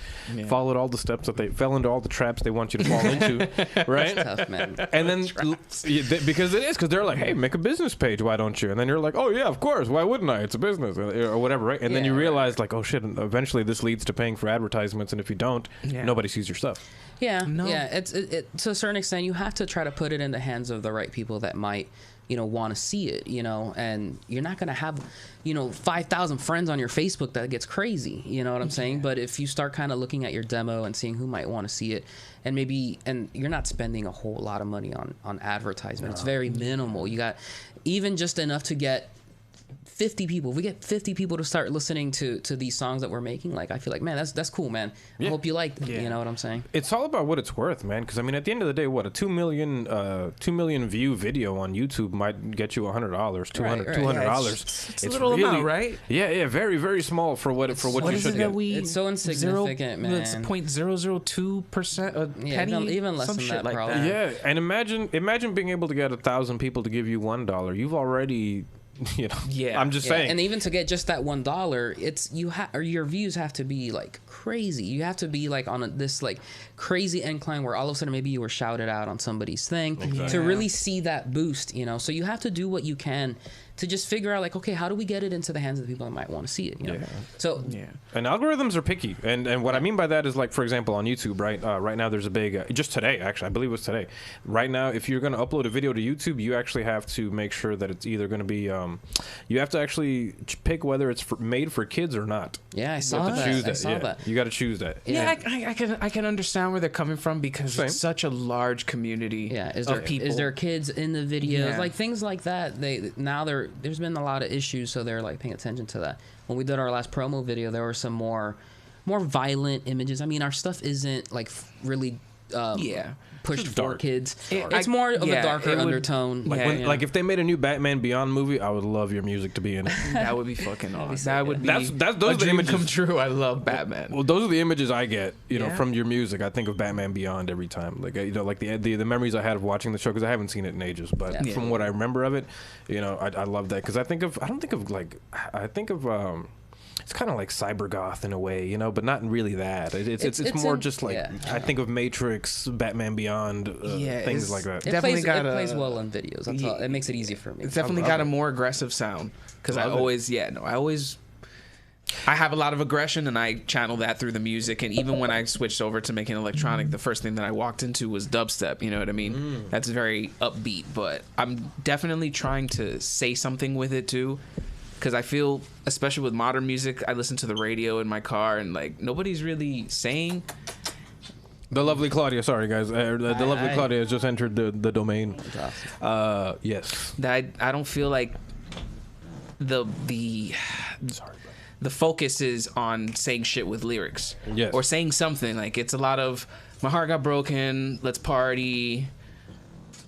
S1: followed all the steps that they fell into, all the traps they want you to fall into, right?
S3: That's tough, man.
S1: And then because they're like, hey, make a business page, why don't you? And then you're like, oh yeah, of course, why wouldn't I? It's a business or whatever, right? And then you realize, like, oh shit, eventually this leads to paying for advertisements, and if you don't, nobody sees your stuff.
S3: It's to a certain extent, you have to try to put it in the hands of the right people that might, you know, want to see it, you know, and you're not going to have, you know, 5,000 friends on your Facebook. That gets crazy, you know what I'm saying? But if you start kind of looking at your demo and seeing who might want to see it, and you're not spending a whole lot of money on advertisement. It's very minimal. You got even just enough to get 50 people. If we get 50 people to start listening to these songs that we're making, like, I feel like, man, that's cool, man. I hope you like them. You know what I'm saying? It's
S1: all about what it's worth, man. Because I mean, at the end of the day, what a 2 million view video on YouTube might get you $100, $200.
S2: It's a little really, amount, right?
S1: Yeah, very, very small for what you should get.
S3: It's so insignificant, man.
S2: It's 0.002%.
S3: Even less than that,
S2: like
S3: probably.
S2: That.
S1: Yeah, and imagine being able to get 1,000 people to give you $1. You've already, you know, I'm just saying.
S3: And even to get just that $1, it's or your views have to be, like, crazy. You have to be, like, on this, like, crazy incline where all of a sudden maybe you were shouted out on somebody's thing to really see that boost, you know. So you have to do what you can to just figure out, like, okay, how do we get it into the hands of the people that might want to see it, you know? So
S1: and algorithms are picky, and what I mean by that is, like, for example, on YouTube, right now there's a big just today, actually, I believe it was today, right now, if you're going to upload a video to YouTube, you actually have to make sure that it's either going to be you have to actually pick whether it's made for kids or not.
S3: I saw that.
S1: You got to choose that.
S2: I can understand where they're coming from, because it's such a large community of people.
S3: Is there kids in the videos? Like, things like that. There's been a lot of issues, so they're, like, paying attention to that. When we did our last promo video, there were some more violent images. I mean, our stuff isn't, like, really pushed for kids. It's more of a darker undertone.
S1: Like if they made a new Batman Beyond movie, I would love your music to be in it.
S2: That would be fucking awesome. That would be
S1: those are the images
S2: come true. I love Batman.
S1: Well, those are the images I get, you know, from your music. I think of Batman Beyond every time. Like, you know, like the memories I had of watching the show, because I haven't seen it in ages, but from what I remember of it, you know, I love that, because I think of it's kind of like cyber goth in a way, you know, but not really that. It's more just like, I think of Matrix, Batman Beyond, things like that.
S3: It plays well in videos. That's all. It makes it easy for me.
S2: It's definitely got a more aggressive sound, because I have a lot of aggression, and I channel that through the music. And even when I switched over to making electronic, the first thing that I walked into was dubstep. You know what I mean? That's very upbeat, but I'm definitely trying to say something with it too. because I feel, especially with modern music, I listen to the radio in my car, and like nobody's really saying.
S1: The lovely Claudia, sorry guys, the lovely Claudia has just entered the domain.
S3: Awesome.
S1: Yes.
S2: That I don't feel like the focus is on saying shit with lyrics,
S1: Yes.
S2: or saying something. Like it's a lot of my heart got broken. Let's party.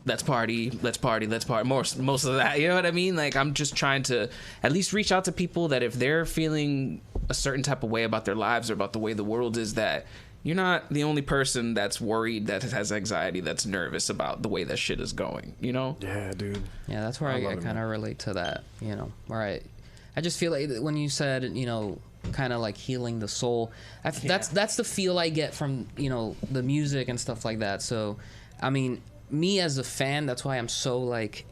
S2: Let's party. Let's party. Let's party. Most of that, you know what I mean? Like I'm just trying to at least reach out to people that if they're feeling a certain type of way about their lives or about the way the world is, that you're not the only person that's worried, that has anxiety, that's nervous about the way that shit is going, you know?
S1: Yeah, dude.
S3: Yeah, that's where I kind of relate to that, you know, where I just feel like when you said, you know, kind of like healing the soul, that's the feel I get from, you know, the music and stuff like that. So, I mean, me as a fan, that's why I'm so like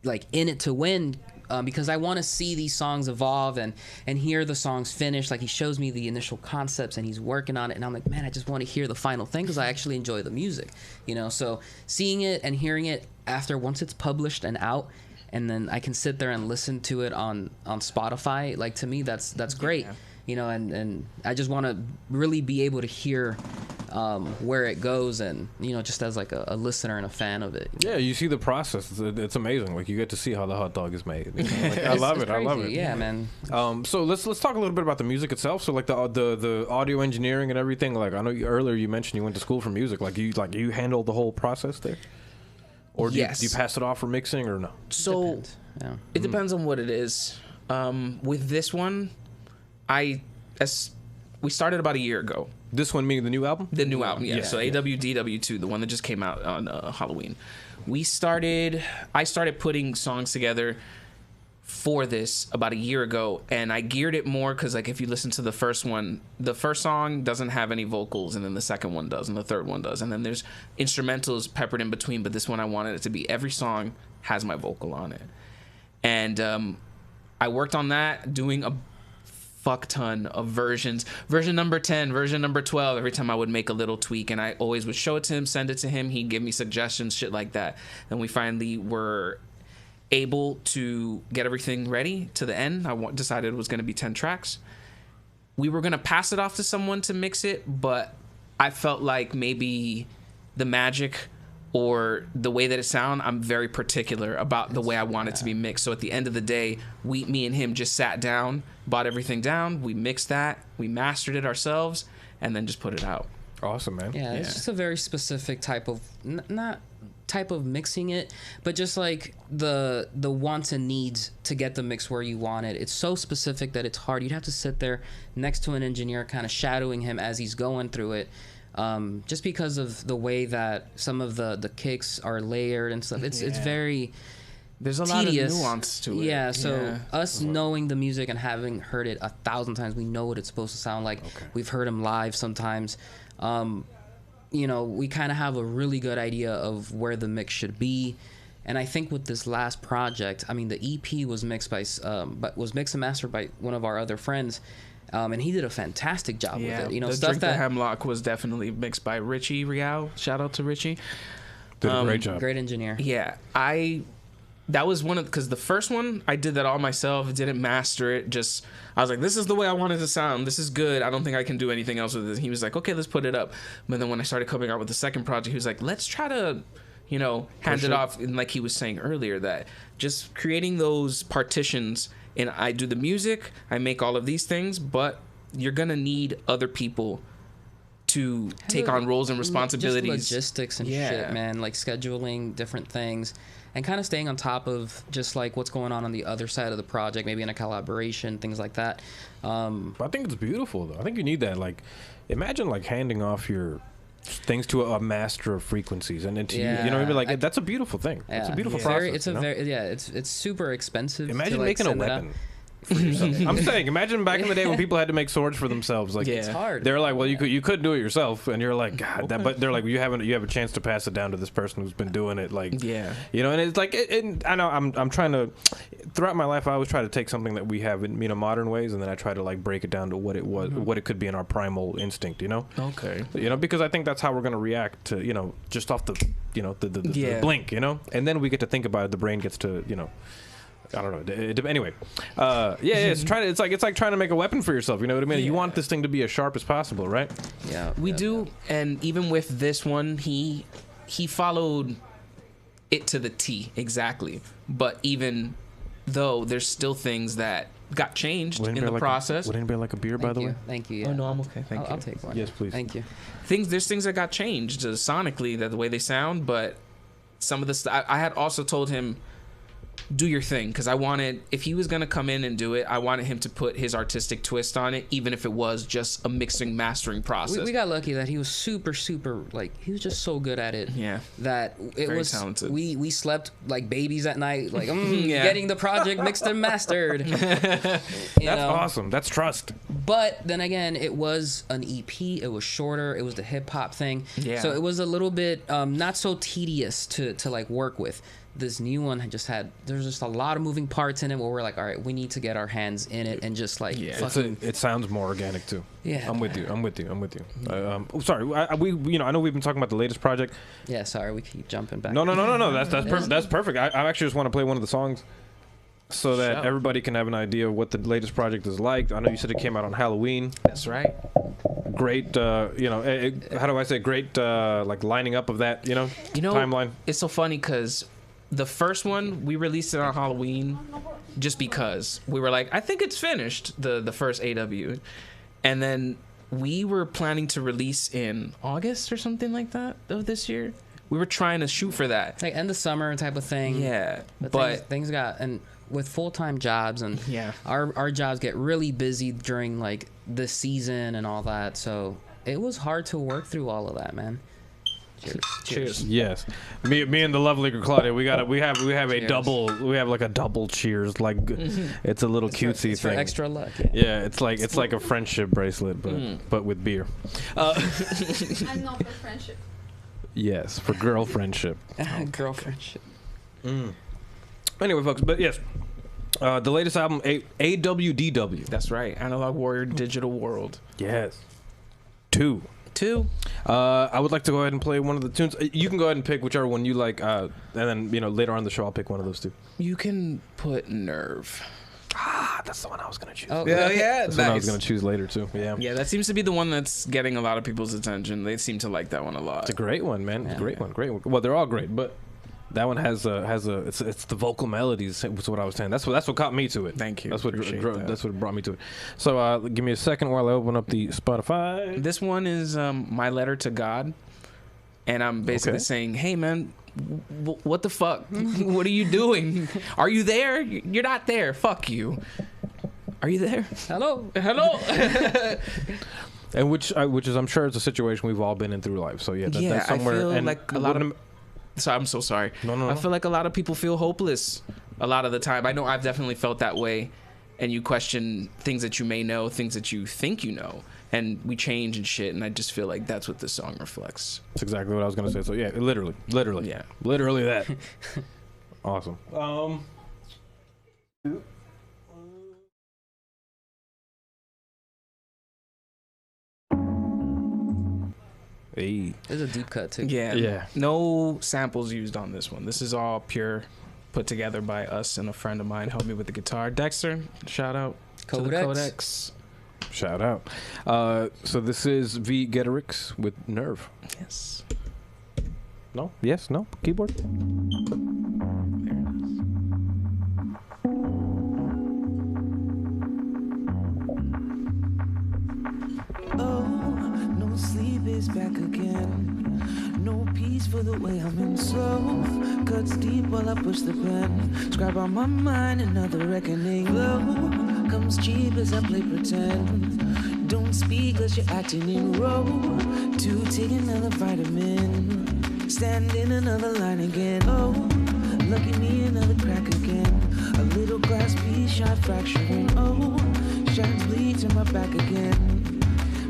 S3: in it to win, because I want to see these songs evolve and hear the songs finish. Like he shows me the initial concepts and he's working on it, and I'm like, man, I just want to hear the final thing because I actually enjoy the music, you know. So seeing it and hearing it after, once it's published and out, and then I can sit there and listen to it on Spotify, like to me that's great.
S2: Yeah.
S3: You know, and I just want to really be able to hear where it goes, and you know, just as like a listener and a fan of it.
S1: Yeah, you see the process. It's amazing. Like you get to see how the hot dog is made. You know? Like, I love it. I love it.
S3: Yeah, man.
S1: So let's talk a little bit about the music itself. So like the audio engineering and everything. Like I know earlier you mentioned you went to school for music. Like you handled the whole process there, or do you pass it off for mixing or no?
S2: So
S3: Depends. Yeah.
S2: it depends on what it is. With this one, we started about a year ago.
S1: This one meaning the new album?
S2: The new album, yeah.
S1: Yeah,
S2: So
S1: yeah.
S2: AWDW2, the one that just came out on Halloween. I started putting songs together for this about a year ago, and I geared it more because, like, if you listen to the first one, the first song doesn't have any vocals, and then the second one does, and the third one does, and then there's instrumentals peppered in between. But this one, I wanted it to be every song has my vocal on it, and I worked on that, doing a fuck ton of versions. Version number 10, version number 12. Every time I would make a little tweak, and I always would show it to him, send it to him. He'd give me suggestions, shit like that. And we finally were able to get everything ready to the end. I decided it was going to be 10 tracks. We were going to pass it off to someone to mix it, but I felt like maybe the magic or the way that it sound, I'm very particular about the way I want it to be mixed. So at the end of the day, me and him just sat down, bought everything down, we mixed that, we mastered it ourselves, and then just put it out.
S1: Awesome, man.
S3: Yeah, it's just a very specific type of not type of mixing it, but just like the wants and needs to get the mix where you want it. It's so specific that it's hard. You'd have to sit there next to an engineer, kind of shadowing him as he's going through it. Just because of the way that some of the kicks are layered and stuff. It's very
S2: There's a
S3: tedious.
S2: lot of nuance to it.
S3: Yeah, so us knowing the music and having heard it 1,000 times, we know what it's supposed to sound like.
S1: Okay.
S3: We've heard him live sometimes. You know, we kind of have a really good idea of where the mix should be. And I think with this last project, I mean, the EP was mixed and mastered by one of our other friends. And he did a fantastic job with it. You know,
S2: the
S3: stuff
S2: Drink the
S3: that
S2: Hemlock was definitely mixed by Richie Rial. Shout out to Richie.
S1: Did a great job.
S3: great engineer.
S2: Yeah, that was one of, because the first one I did that all myself, didn't master it. Just I was like, this is the way I want it to sound. This is good. I don't think I can do anything else with this. He was like, okay, let's put it up. But then when I started coming out with the second project, he was like, let's try to, you know, hand it off. And like he was saying earlier, that just creating those partitions. And I do the music, I make all of these things, but you're gonna need other people to take on roles and responsibilities.
S3: Just logistics and shit, man. Like scheduling different things and kind of staying on top of just like what's going on the other side of the project, maybe in a collaboration, things like that.
S1: But I think it's beautiful, though. I think you need that. Like, imagine like handing off your things to a master of frequencies, and then to you know what I mean? Like, that's a beautiful thing.
S3: Yeah.
S1: It's a beautiful process.
S3: It's super expensive.
S1: Imagine
S3: to, like,
S1: making a weapon for yourself. I'm saying, imagine back in the day when people had to make swords for themselves. Like,
S3: it's hard.
S1: They're like, well, you could do it yourself, and you're like, God, but they're like, well, you have a chance to pass it down to this person who's been doing it. Like, you know, and it's like, I know I'm trying to, throughout my life, I always try to take something that we have in, you know, modern ways, and then I try to like break it down to what it was, what it could be in our primal instinct, you know?
S2: Okay.
S1: You know, because I think that's how we're going to react to, you know, just off the, you know, the blink, you know? And then we get to think about it. The brain gets to, you know, I don't know. Anyway, it's like trying to make a weapon for yourself. You know what I mean?
S2: Yeah.
S1: You want this thing to be as sharp as possible, right?
S3: Yeah,
S2: We do, and even with this one, he followed it to the T exactly. But even though there's still things that got changed in the process.
S1: Would anybody like a beer, by the way?
S3: Thank you. Yeah.
S2: Oh no, I'm okay. Thank you.
S3: I'll take one.
S1: Yes, please.
S3: Thank you.
S2: There's things that got changed sonically, that the way they sound, but some of the stuff I had also told him, do your thing, because I wanted, if he was going to come in and do it, I wanted him to put his artistic twist on it, even if it was just a mixing mastering process.
S3: We got lucky that he was super like, he was just so good at it.
S2: Yeah.
S3: That it
S2: Very
S3: was
S2: talented.
S3: We slept like babies at night, like
S2: Yeah.
S3: getting the project mixed and mastered.
S1: That's awesome. That's trust.
S3: But then again, it was an EP. It was shorter. It was the hip hop thing.
S2: Yeah.
S3: So it was a little bit not so tedious to like work with. This new one there's just a lot of moving parts in it where we're like, all right, we need to get our hands in it and just like,
S1: It sounds more organic too.
S3: Yeah,
S1: I'm with you. Sorry, I know we've been talking about the latest project.
S3: Yeah, sorry, we keep jumping back.
S1: No. That's perfect. I actually just want to play one of the songs so that everybody can have an idea of what the latest project is like. I know you said it came out on Halloween.
S2: That's right.
S1: Great, how do I say? Great, like lining up of that, timeline.
S2: It's so funny because the first one we released it on Halloween just because we were like, I think it's finished, the first AW, and then we were planning to release in August or something like that of this year. We were trying to shoot for that,
S3: like end of summer type of thing.
S2: Yeah,
S3: but things got, and with full-time jobs and our jobs get really busy during like the season and all that, so it was hard to work through all of that, man. Cheers.
S1: Yes, me and the lovely Claudia, we have like a double cheers, like it's a little cutesy
S3: it's
S1: thing.
S3: For extra luck.
S1: Yeah, it's like a friendship bracelet, but with beer.
S4: I'm not for friendship.
S1: Yes, for girl friendship.
S3: Girl friendship.
S1: Anyway, folks, but yes, the latest album, AWDW.
S2: That's right, Analog Warrior Digital World.
S1: Yes, two. I would like to go ahead and play one of the tunes. You can go ahead and pick whichever one you like, and then later on in the show I'll pick one of those two.
S2: You can put Nerve.
S1: That's the one I was gonna choose.
S3: Oh,
S1: That's the one I was gonna choose later too.
S2: Yeah, that seems to be the one that's getting a lot of people's attention. They seem to like that one a lot.
S1: It's a great one, man. It's a great one. Well, they're all great, but that one has it's the vocal melodies. That's what I was saying. That's what caught me to it.
S2: Thank you.
S1: That's what brought me to it. So give me a second while I open up the Spotify.
S2: This one is my letter to God, and I'm basically saying, hey man, what the fuck? What are you doing? Are you there? You're not there. Fuck you. Are you there?
S3: Hello.
S1: And which is, I'm sure, it's a situation we've all been in through life. So that's somewhere.
S2: I feel
S1: and
S2: like a lot of. So I'm so sorry.
S1: No.
S2: I feel like a lot of people feel hopeless a lot of the time. I know I've definitely felt that way. And you question things that you may know, things that you think you know, and we change and shit. And I just feel like that's what this song reflects.
S1: That's exactly what I was gonna say. So yeah, literally,
S2: yeah,
S1: literally that. Awesome. Hey.
S3: There's a deep cut too.
S2: Yeah. No samples used on this one. This is all pure, put together by us and a friend of mine helped me with the guitar. Dexter, shout out to the Codex.
S1: Shout out. So this is V.Getarix with Nerve.
S2: Yes.
S1: No? Yes? No? Keyboard?
S5: Sleep is back again. No peace for the way I'm in slow. Cuts deep while I push the pen. Scrap on my mind, another reckoning. Glow comes cheap as I play pretend. Don't speak unless you're acting in row. To take another vitamin. Stand in another line again. Oh, lucky me, another crack again. A little glass piece shot fracturing. Oh, shards bleed to my back again.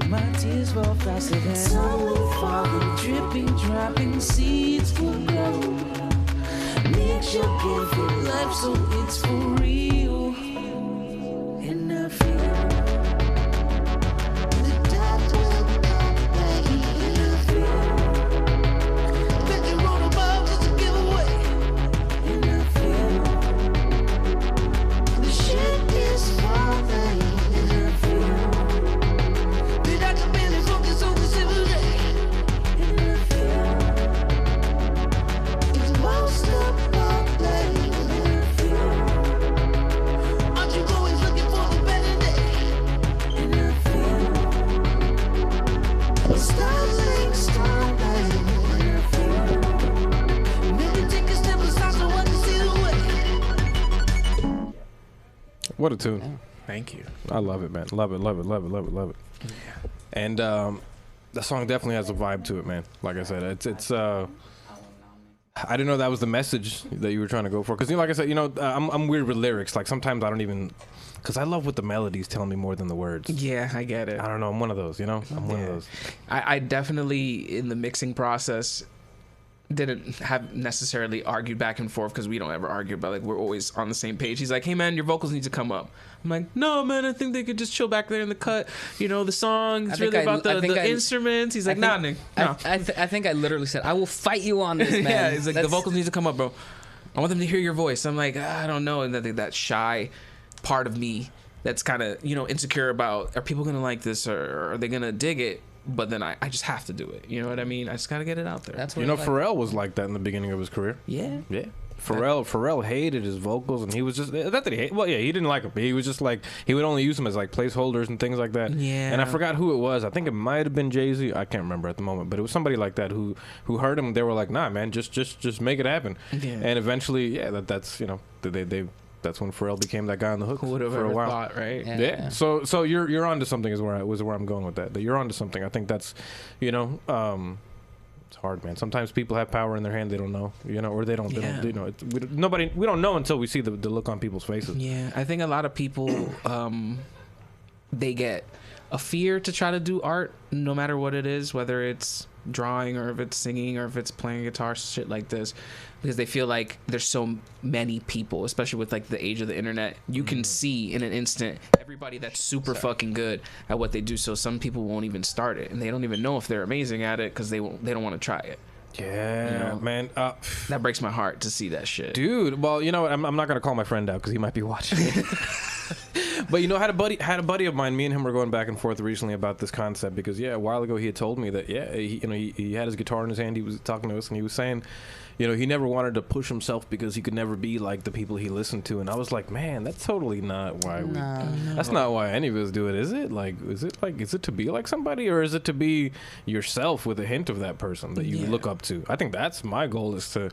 S5: My tears fall faster than slowly falling, dripping, dropping seeds will grow. Mix your gift with life so it's for real. And I feel the death will come, baby. And I feel that they wrote about just to give away. And I feel
S1: What a tune.
S3: Yeah.
S2: Thank you.
S1: I love it, man. Love it, love it, love it, love it, love it.
S2: Yeah.
S1: And the song definitely has a vibe to it, man. Like I said, it's I didn't know that was the message that you were trying to go for. Because, like I said, I'm weird with lyrics. Like, sometimes I don't even... Because I love what the melodies tell me more than the words.
S2: Yeah, I get it.
S1: I don't know. I'm one of those, I'm one of those.
S2: I definitely, in the mixing process, didn't have necessarily argued back and forth, because we don't ever argue, but like we're always on the same page. He's like, hey man, your vocals need to come up. I'm like, no man, I think they could just chill back there in the cut. The song is really about the instruments. He's like, nah, Nick. No.
S3: I think I literally said, I will fight you on this, man.
S2: Yeah, he's like, the vocals need to come up, bro. I want them to hear your voice. I'm like, I don't know. And I think that shy part of me that's kind of, insecure about, are people going to like this, or are they going to dig it? But then I just have to do it. You know what I mean? I just got to get it out there.
S3: That's what
S1: Pharrell was like that in the beginning of his career.
S2: Yeah.
S1: Yeah. Pharrell hated his vocals, and he was just, not that he hated, well, yeah, he didn't like them, but he was just like, he would only use them as like placeholders and things like that.
S2: Yeah.
S1: And I forgot who it was. I think it might have been Jay-Z. I can't remember at the moment, but it was somebody like that who heard him. They were like, nah, man, just make it happen.
S2: Yeah.
S1: And eventually, yeah, that's that's when Pharrell became that guy on the hook
S2: Who would have
S1: for a
S2: ever
S1: while.
S2: thought, right?
S1: Yeah. So you're onto something is where I'm going with that. That you're onto something. I think that's, it's hard, man. Sometimes people have power in their hand they don't know, or they don't.
S2: Yeah.
S1: They don't. We don't know until we see the look on people's faces.
S2: Yeah, I think a lot of people, they get a fear to try to do art, no matter what it is, whether it's drawing or if it's singing or if it's playing guitar, shit like this, because they feel like there's so many people, especially with like the age of the internet, you can see in an instant everybody that's super fucking good at what they do. So some people won't even start it, and they don't even know if they're amazing at it because they don't want to try it.
S1: Yeah, man.
S2: That breaks my heart to see that shit,
S1: dude. Well, you know what? I'm not gonna call my friend out because he might be watching it. But I had a buddy of mine. Me and him were going back and forth recently about this concept because a while ago he had told me that he had his guitar in his hand. He was talking to us and he was saying, he never wanted to push himself because he could never be like the people he listened to. And I was like, man, that's totally not why that's not why any of us do it, is it? Is it to be like somebody, or is it to be yourself with a hint of that person that you look up to? I think that's my goal, is to,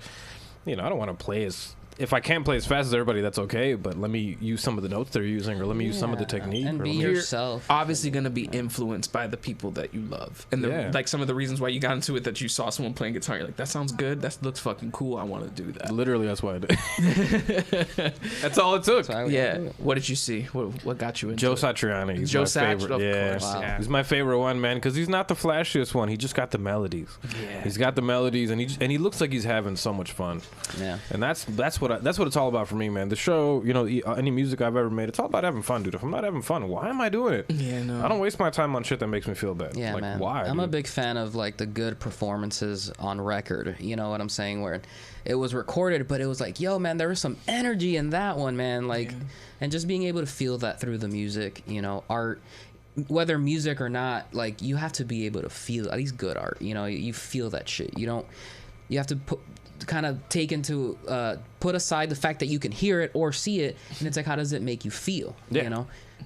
S1: I don't want to play if I can't play as fast as everybody, that's okay, but let me use some of the notes they're using, or let me use some of the technique.
S3: And be yourself.
S2: You're obviously going to be influenced by the people that you love. And like some of the reasons why you got into it, that you saw someone playing guitar, you're like, that sounds good, that looks fucking cool, I want to do that.
S1: Literally, that's why I did. That's all it took.
S2: What did you see? What got you into
S1: Josay Sandoval. He's
S2: Josay,
S1: my favorite.
S2: of course.
S3: Wow.
S1: He's my favorite one, man, because he's not the flashiest one. He just got the melodies.
S2: Yeah.
S1: He's got the melodies, and he looks like he's having so much fun.
S3: Yeah.
S1: And that's what it's all about for me, man. The show, any music I've ever made, it's all about having fun, dude. If I'm not having fun, why am I doing it?
S2: Yeah, no.
S1: I don't waste my time on shit that makes me feel bad.
S3: Yeah,
S1: like,
S3: man.
S1: Why?
S3: I'm a big fan of like the good performances on record. You know what I'm saying? Where it was recorded, but it was like, yo, man, there was some energy in that one, man. Like, and just being able to feel that through the music, art, whether music or not, like you have to be able to feel at least good art. You feel that shit. You have to put aside the fact that you can hear it or see it, and it's like, how does it make you feel?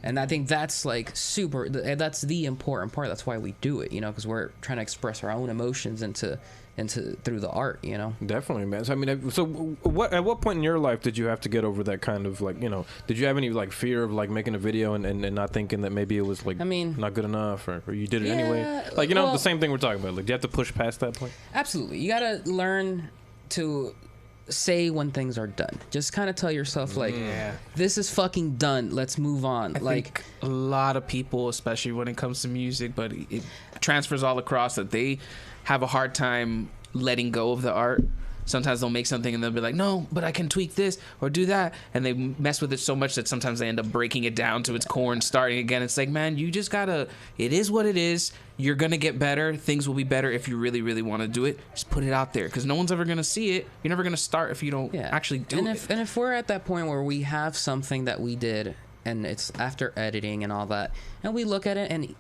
S3: And I think that's like that's the important part. That's why we do it, because we're trying to express our own emotions into through the art,
S1: Definitely, man. So, at what point in your life did you have to get over that kind of like, did you have any like fear of like making a video and not thinking that maybe it was like not good enough, or you did it anyway? Like, the same thing we're talking about. Like, do you have to push past that point?
S3: Absolutely. You gotta learn to say when things are done. Just kind of tell yourself like, this is fucking done, let's move on.
S2: I think a lot of people, especially when it comes to music, but it transfers all across, that they have a hard time letting go of the art. Sometimes they'll make something and they'll be like, no, but I can tweak this or do that, and they mess with it so much that sometimes they end up breaking it down to its core and starting again. It's like, man, you just gotta, it is what it is. You're gonna get better. Things will be better if you really, really want to do it. Just put it out there, because no one's ever gonna see it. You're never gonna start if you don't actually do it.
S3: And if we're at that point where we have something that we did and it's after editing and all that, and we look at it, and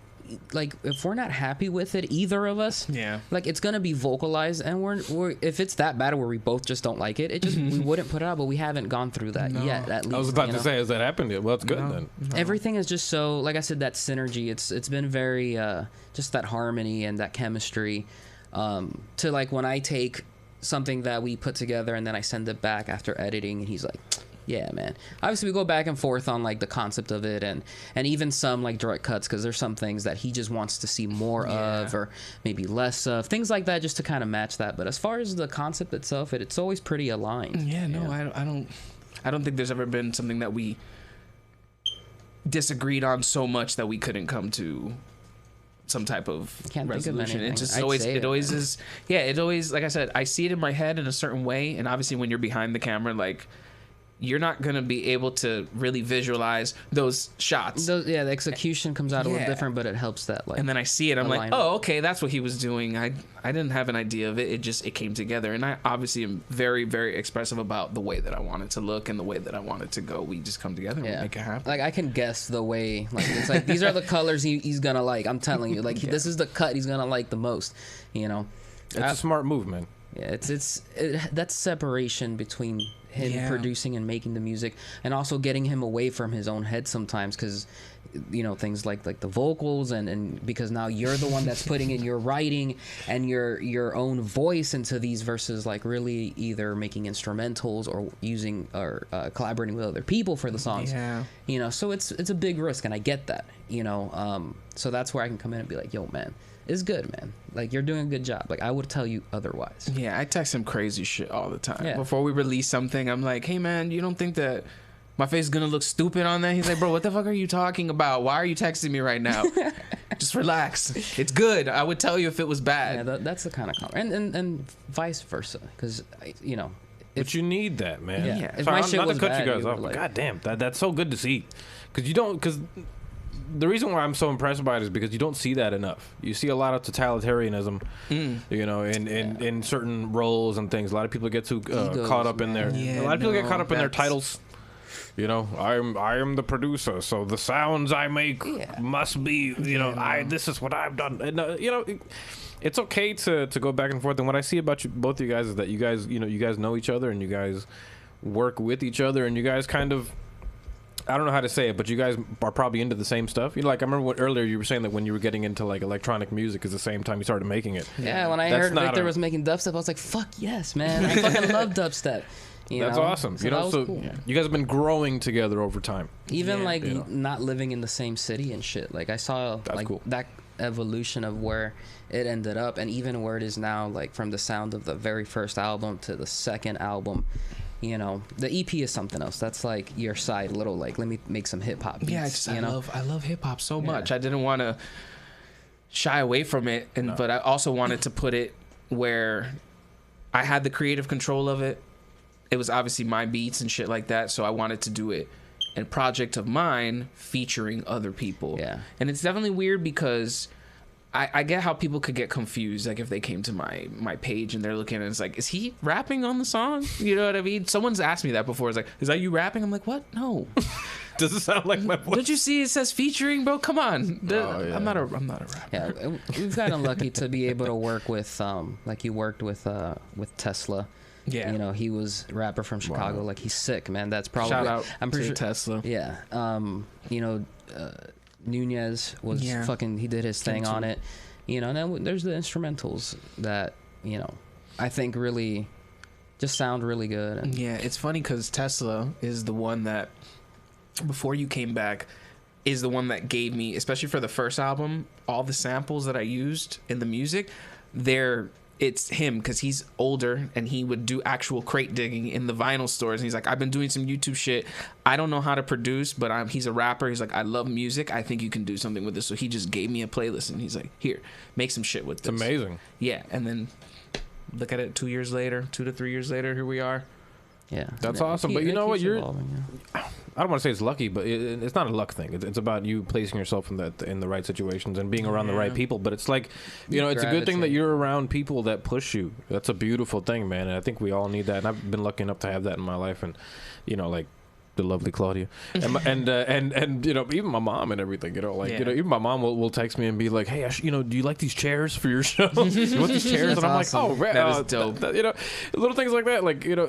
S3: like, if we're not happy with it, either of us, like, it's gonna be vocalized, and we're if it's that bad where we both just don't like it, we wouldn't put it out. But we haven't gone through that yet, at least.
S1: I was about to say, has that happened yet? Well, it's good then.
S3: Everything is just so, like I said, that synergy, it's been very just that harmony and that chemistry, to like when I take something that we put together and then I send it back after editing, and he's like, Yeah, man. Obviously, we go back and forth on like the concept of it, and even some like direct cuts, because there's some things that he just wants to see more of, or maybe less of, things like that, just to kind of match that. But as far as the concept itself, it's always pretty aligned.
S2: Yeah, no, I don't think there's ever been something that we disagreed on so much that we couldn't come to some type of resolution. It just always is. Yeah, it always, like I said, I see it in my head in a certain way, and obviously when you're behind the camera, like, you're not gonna be able to really visualize those shots.
S3: The execution comes out a little different, but it helps that, like.
S2: And then I see it, I'm like, oh, okay, that's what he was doing. I didn't have an idea of it. It came together, and I obviously am very, very expressive about the way that I want it to look and the way that I want it to go. We just come together and we make it happen.
S3: Like, I can guess the way. Like, it's like these are the colors he's gonna like. I'm telling you, like, this is the cut he's gonna like the most. You know,
S1: it's a smart move, man.
S3: Yeah, that's separation between him producing and making the music, and also getting him away from his own head sometimes, because you know, things like the vocals, and because now you're the one that's putting in your writing and your own voice into these verses, like really either making instrumentals or using or collaborating with other people for the songs. You know, so it's a big risk, and I get that, you know. So that's where I can come in and be like, yo, man, it's good, man. Like, you're doing a good job. Like, I would tell you otherwise.
S2: Yeah, I text him crazy shit all the time.
S3: Yeah.
S2: Before we release something, I'm like, hey, man, you don't think that my face is going to look stupid on that? He's like, bro, what the fuck are you talking about? Why are you texting me right now? Just relax. It's good. I would tell you if it was bad.
S3: Yeah, that's the kind of comment. And vice versa. Because, you know.
S1: But you need that, man.
S3: Yeah. If
S1: Sorry,
S3: my shit
S1: not
S3: was
S1: to cut
S3: bad,
S1: you guys
S3: you
S1: off,
S3: were
S1: but
S3: like,
S1: goddamn, that's so good to see. Because the reason why I'm so impressed by it is because you don't see that enough. You see a lot of totalitarianism, you know, in certain roles and things. A lot of people get too caught up in their.
S2: Yeah,
S1: a lot of people get caught up in their titles. You know, I am the producer, so the sounds I make must be. You know, this is what I've done. And you know, it's okay to go back and forth. And what I see about both of you guys is that you guys know each other, and you guys work with each other, and you guys kind of. I don't know how to say it, but you guys are probably into the same stuff. You know, like I remember earlier you were saying that when you were getting into like electronic music is the same time you started making it.
S3: Yeah, when I heard Victor was making dubstep, I was like, fuck yes, man. I fucking love dubstep.
S1: That's awesome. So you know, so cool. You guys have been growing together over time.
S3: Even not living in the same city and shit. Like I saw that evolution of where it ended up, and even where it is now, like from the sound of the very first album to the second album. You know, the EP is something else. That's like your side little, like, let me make some hip hop beats.
S2: Yeah, I love hip hop so much. I didn't want to shy away from it, but I also wanted to put it where I had the creative control of it. It was obviously my beats and shit like that, so I wanted to do it in a project of mine featuring other people.
S3: Yeah,
S2: and it's definitely weird because I get how people could get confused, like if they came to my page and they're looking and it's like, is he rapping on the song? You know what I mean? Someone's asked me that before. It's like, is that you rapping? I'm like, what? No.
S1: Does it sound like my voice?
S2: Don't you see it says featuring, bro? Come on. I'm not a rapper.
S3: Yeah, we've gotten lucky to be able to work with like you worked with Tesla.
S2: Yeah,
S3: you know, he was a rapper from Chicago. Like, he's sick, man. That's probably
S2: shout out.
S3: I'm pretty
S2: to
S3: sure
S2: Tesla.
S3: Yeah. You know. Nunez was fucking, he did his thing on it, you know. And then there's the instrumentals that, you know, I think really just sound really good. And
S2: yeah, it's funny because Tesla is the one that, before you came back, is the one that gave me, especially for the first album, all the samples that I used in the music. It's him, because he's older and he would do actual crate digging in the vinyl stores. And he's like, I've been doing some YouTube shit. I don't know how to produce, but he's a rapper. He's like, I love music. I think you can do something with this. So he just gave me a playlist and he's like, here, make some shit with this.
S1: It's amazing.
S2: Yeah. And then look at it 2 to 3 years later, here we are.
S3: Yeah,
S1: that's awesome. But you know what? I don't want to say it's lucky, but it's not a luck thing. It's about you placing yourself in the right situations and being around the right people. But it's like, you know, it's a good thing that you're around people that push you. That's a beautiful thing, man. And I think we all need that. And I've been lucky enough to have that in my life. And, you know, like the lovely Claudia, and you know, even my mom and everything. You know, like you know, even my mom will text me and be like, "Hey, you know, do you like these chairs for your show? You want these chairs?" And I'm awesome. Like, "Oh, right,
S2: that is dope."
S1: You know, little things like that. Like, you know,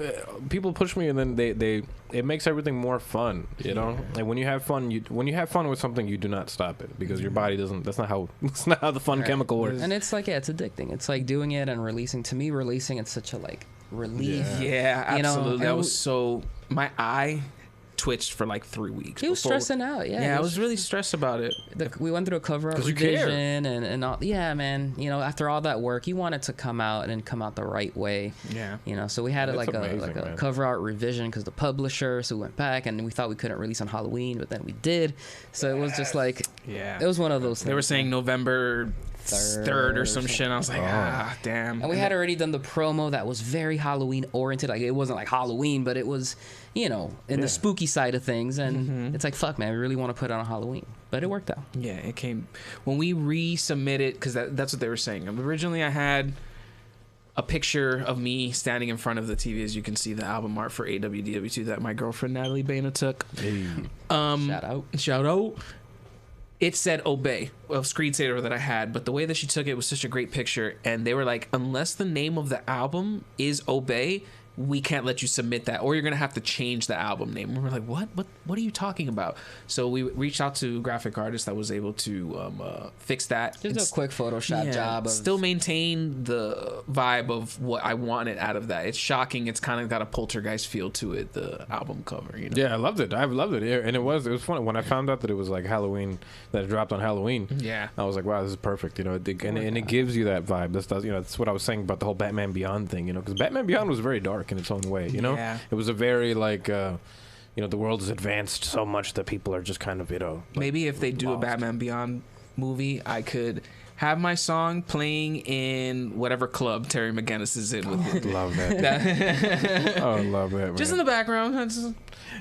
S1: people push me, and then it makes everything more fun. You know, like when you have fun, with something, you do not stop it because your body doesn't. That's not how the fun chemical works.
S3: And it's like, yeah, it's addicting. It's like doing it and releasing. To me, releasing, it's such a like relief.
S2: Yeah,
S3: You know,
S2: absolutely. That
S3: and
S2: was so. My eye twitched for like 3 weeks.
S3: He was
S2: before-
S3: stressing out. Yeah,
S2: Yeah,
S3: he
S2: I was really stressed about it.
S3: we went through a cover art
S1: 'Cause you care.
S3: revision and all. Yeah, man. You know, after all that work, you want it to come out and come out the right way.
S2: Yeah.
S3: You know, so we had
S1: That's
S3: like
S1: amazing,
S3: a
S1: man.
S3: cover art revision because the publisher. So we went back and we thought we couldn't release on Halloween, but then we did. So it was just like,
S2: Yeah.
S3: it was one of those things.
S2: They were saying November 3rd or some shit. And I was like, damn.
S3: And we had already done the promo that was very Halloween oriented. Like it wasn't like Halloween, but it was, you know, in the spooky side of things. And it's like, fuck, man, we really want to put it on Halloween. But it worked out.
S2: Yeah, it came when we resubmitted because that's what they were saying. Originally, I had a picture of me standing in front of the TV, as you can see the album art for AWDW2 that my girlfriend Natalie Baina took.
S1: Hey.
S2: Shout out. It said obey, well, screensaver that I had, but the way that she took it was such a great picture. And they were like, unless the name of the album is obey, we can't let you submit that, or you're gonna have to change the album name. And we're like, what are you talking about? So we reached out to a graphic artist that was able to fix that.
S3: Just a quick Photoshop job. Of,
S2: Still maintain the vibe of what I wanted out of that. It's shocking. It's kind of got a poltergeist feel to it, the album cover. You know?
S1: Yeah, I loved it. I've loved it. Yeah, and it was funny when I found out that it was like Halloween, that it dropped on Halloween.
S2: Yeah.
S1: I was like, wow, this is perfect. You know, and it gives you that vibe. That's what I was saying about the whole Batman Beyond thing. You know, because Batman Beyond was very dark in its own way. You know, it was a very like. You know, the world has advanced so much that people are just kind of, you know. Like,
S2: maybe if they do
S1: lost.
S2: a Batman Beyond movie, I could have my song playing in whatever club Terry McGinnis is in with
S1: Love that. Oh, I love that. Man.
S2: just in the background.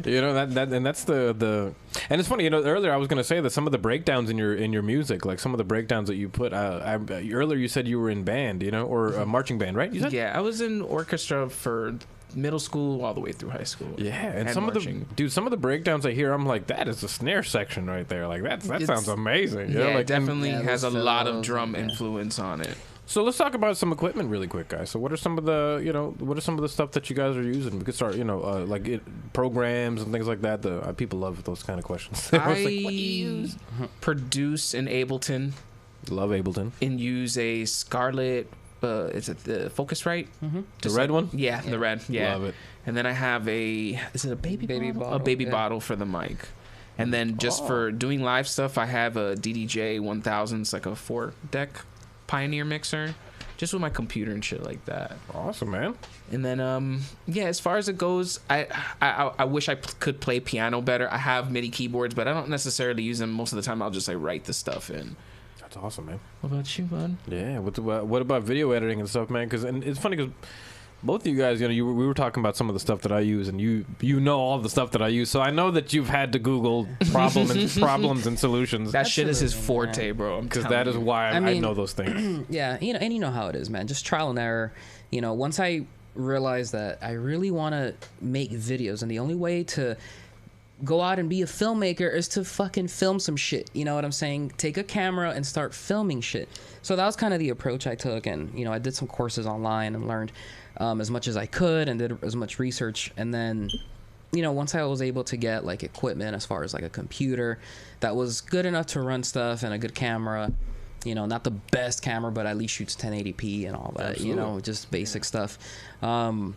S1: You know that and that's the and it's funny. You know, earlier I was gonna say that some of the breakdowns in your music, like some of the breakdowns that you put. Earlier you said you were in band, you know, or a marching band, right? You said?
S2: Yeah, I was in orchestra for middle school all the way through high school.
S1: Yeah, and some
S2: marching.
S1: some of the breakdowns I hear, I'm like, that is the snare section right there. Like that sounds amazing. You know?
S2: Yeah,
S1: Like,
S2: it definitely
S3: and-
S2: has a
S3: those
S2: lot of
S3: fills
S2: drum
S3: and-
S2: influence on it.
S1: So let's talk about some equipment really quick, guys. So what are some of the, you know, what are some of the stuff that you guys are using? We could start, you know, programs and things like that. People love those kind of questions. They're always like, what do you use?
S2: Produce in Ableton
S1: Love Ableton.
S2: and use a Scarlett. Is it the Focusrite?
S1: The red one?
S2: Yeah, the red. Yeah.
S1: Love it.
S2: And then I have is it a baby bottle? A baby
S3: yeah.
S2: bottle for the mic. And then just for doing live stuff, I have a DDJ 1000. It's like a 4-deck Pioneer mixer, just with my computer and shit like that.
S1: Awesome, man.
S2: And then yeah, as far as it goes, I wish I could play piano better. I have MIDI keyboards, but I don't necessarily use them. Most of the time, I'll just like write the stuff in.
S1: That's awesome, man.
S2: What about you, bud?
S1: Yeah. What about video editing and stuff, man? And it's funny because both of you guys, you know, we were talking about some of the stuff that I use, and you know all the stuff that I use. So I know that you've had to Google problems and solutions.
S2: That shit is his
S3: Absolutely,
S2: forte, bro.
S1: Because that is why I
S3: mean,
S1: know those things.
S3: Yeah, you know, and you know how it is, man. Just trial and error. You know, once I realized that I really want to make videos, and the only way to go out and be a filmmaker is to fucking film some shit. You know what I'm saying? Take a camera and start filming shit. So that was kind of the approach I took, and you know, I did some courses online and learned as much as I could and did as much research. And then, you know, once I was able to get like equipment as far as like a computer that was good enough to run stuff and a good camera, you know, not the best camera, but at least shoots 1080p and all that.
S1: Absolutely.
S3: You know, just basic stuff. And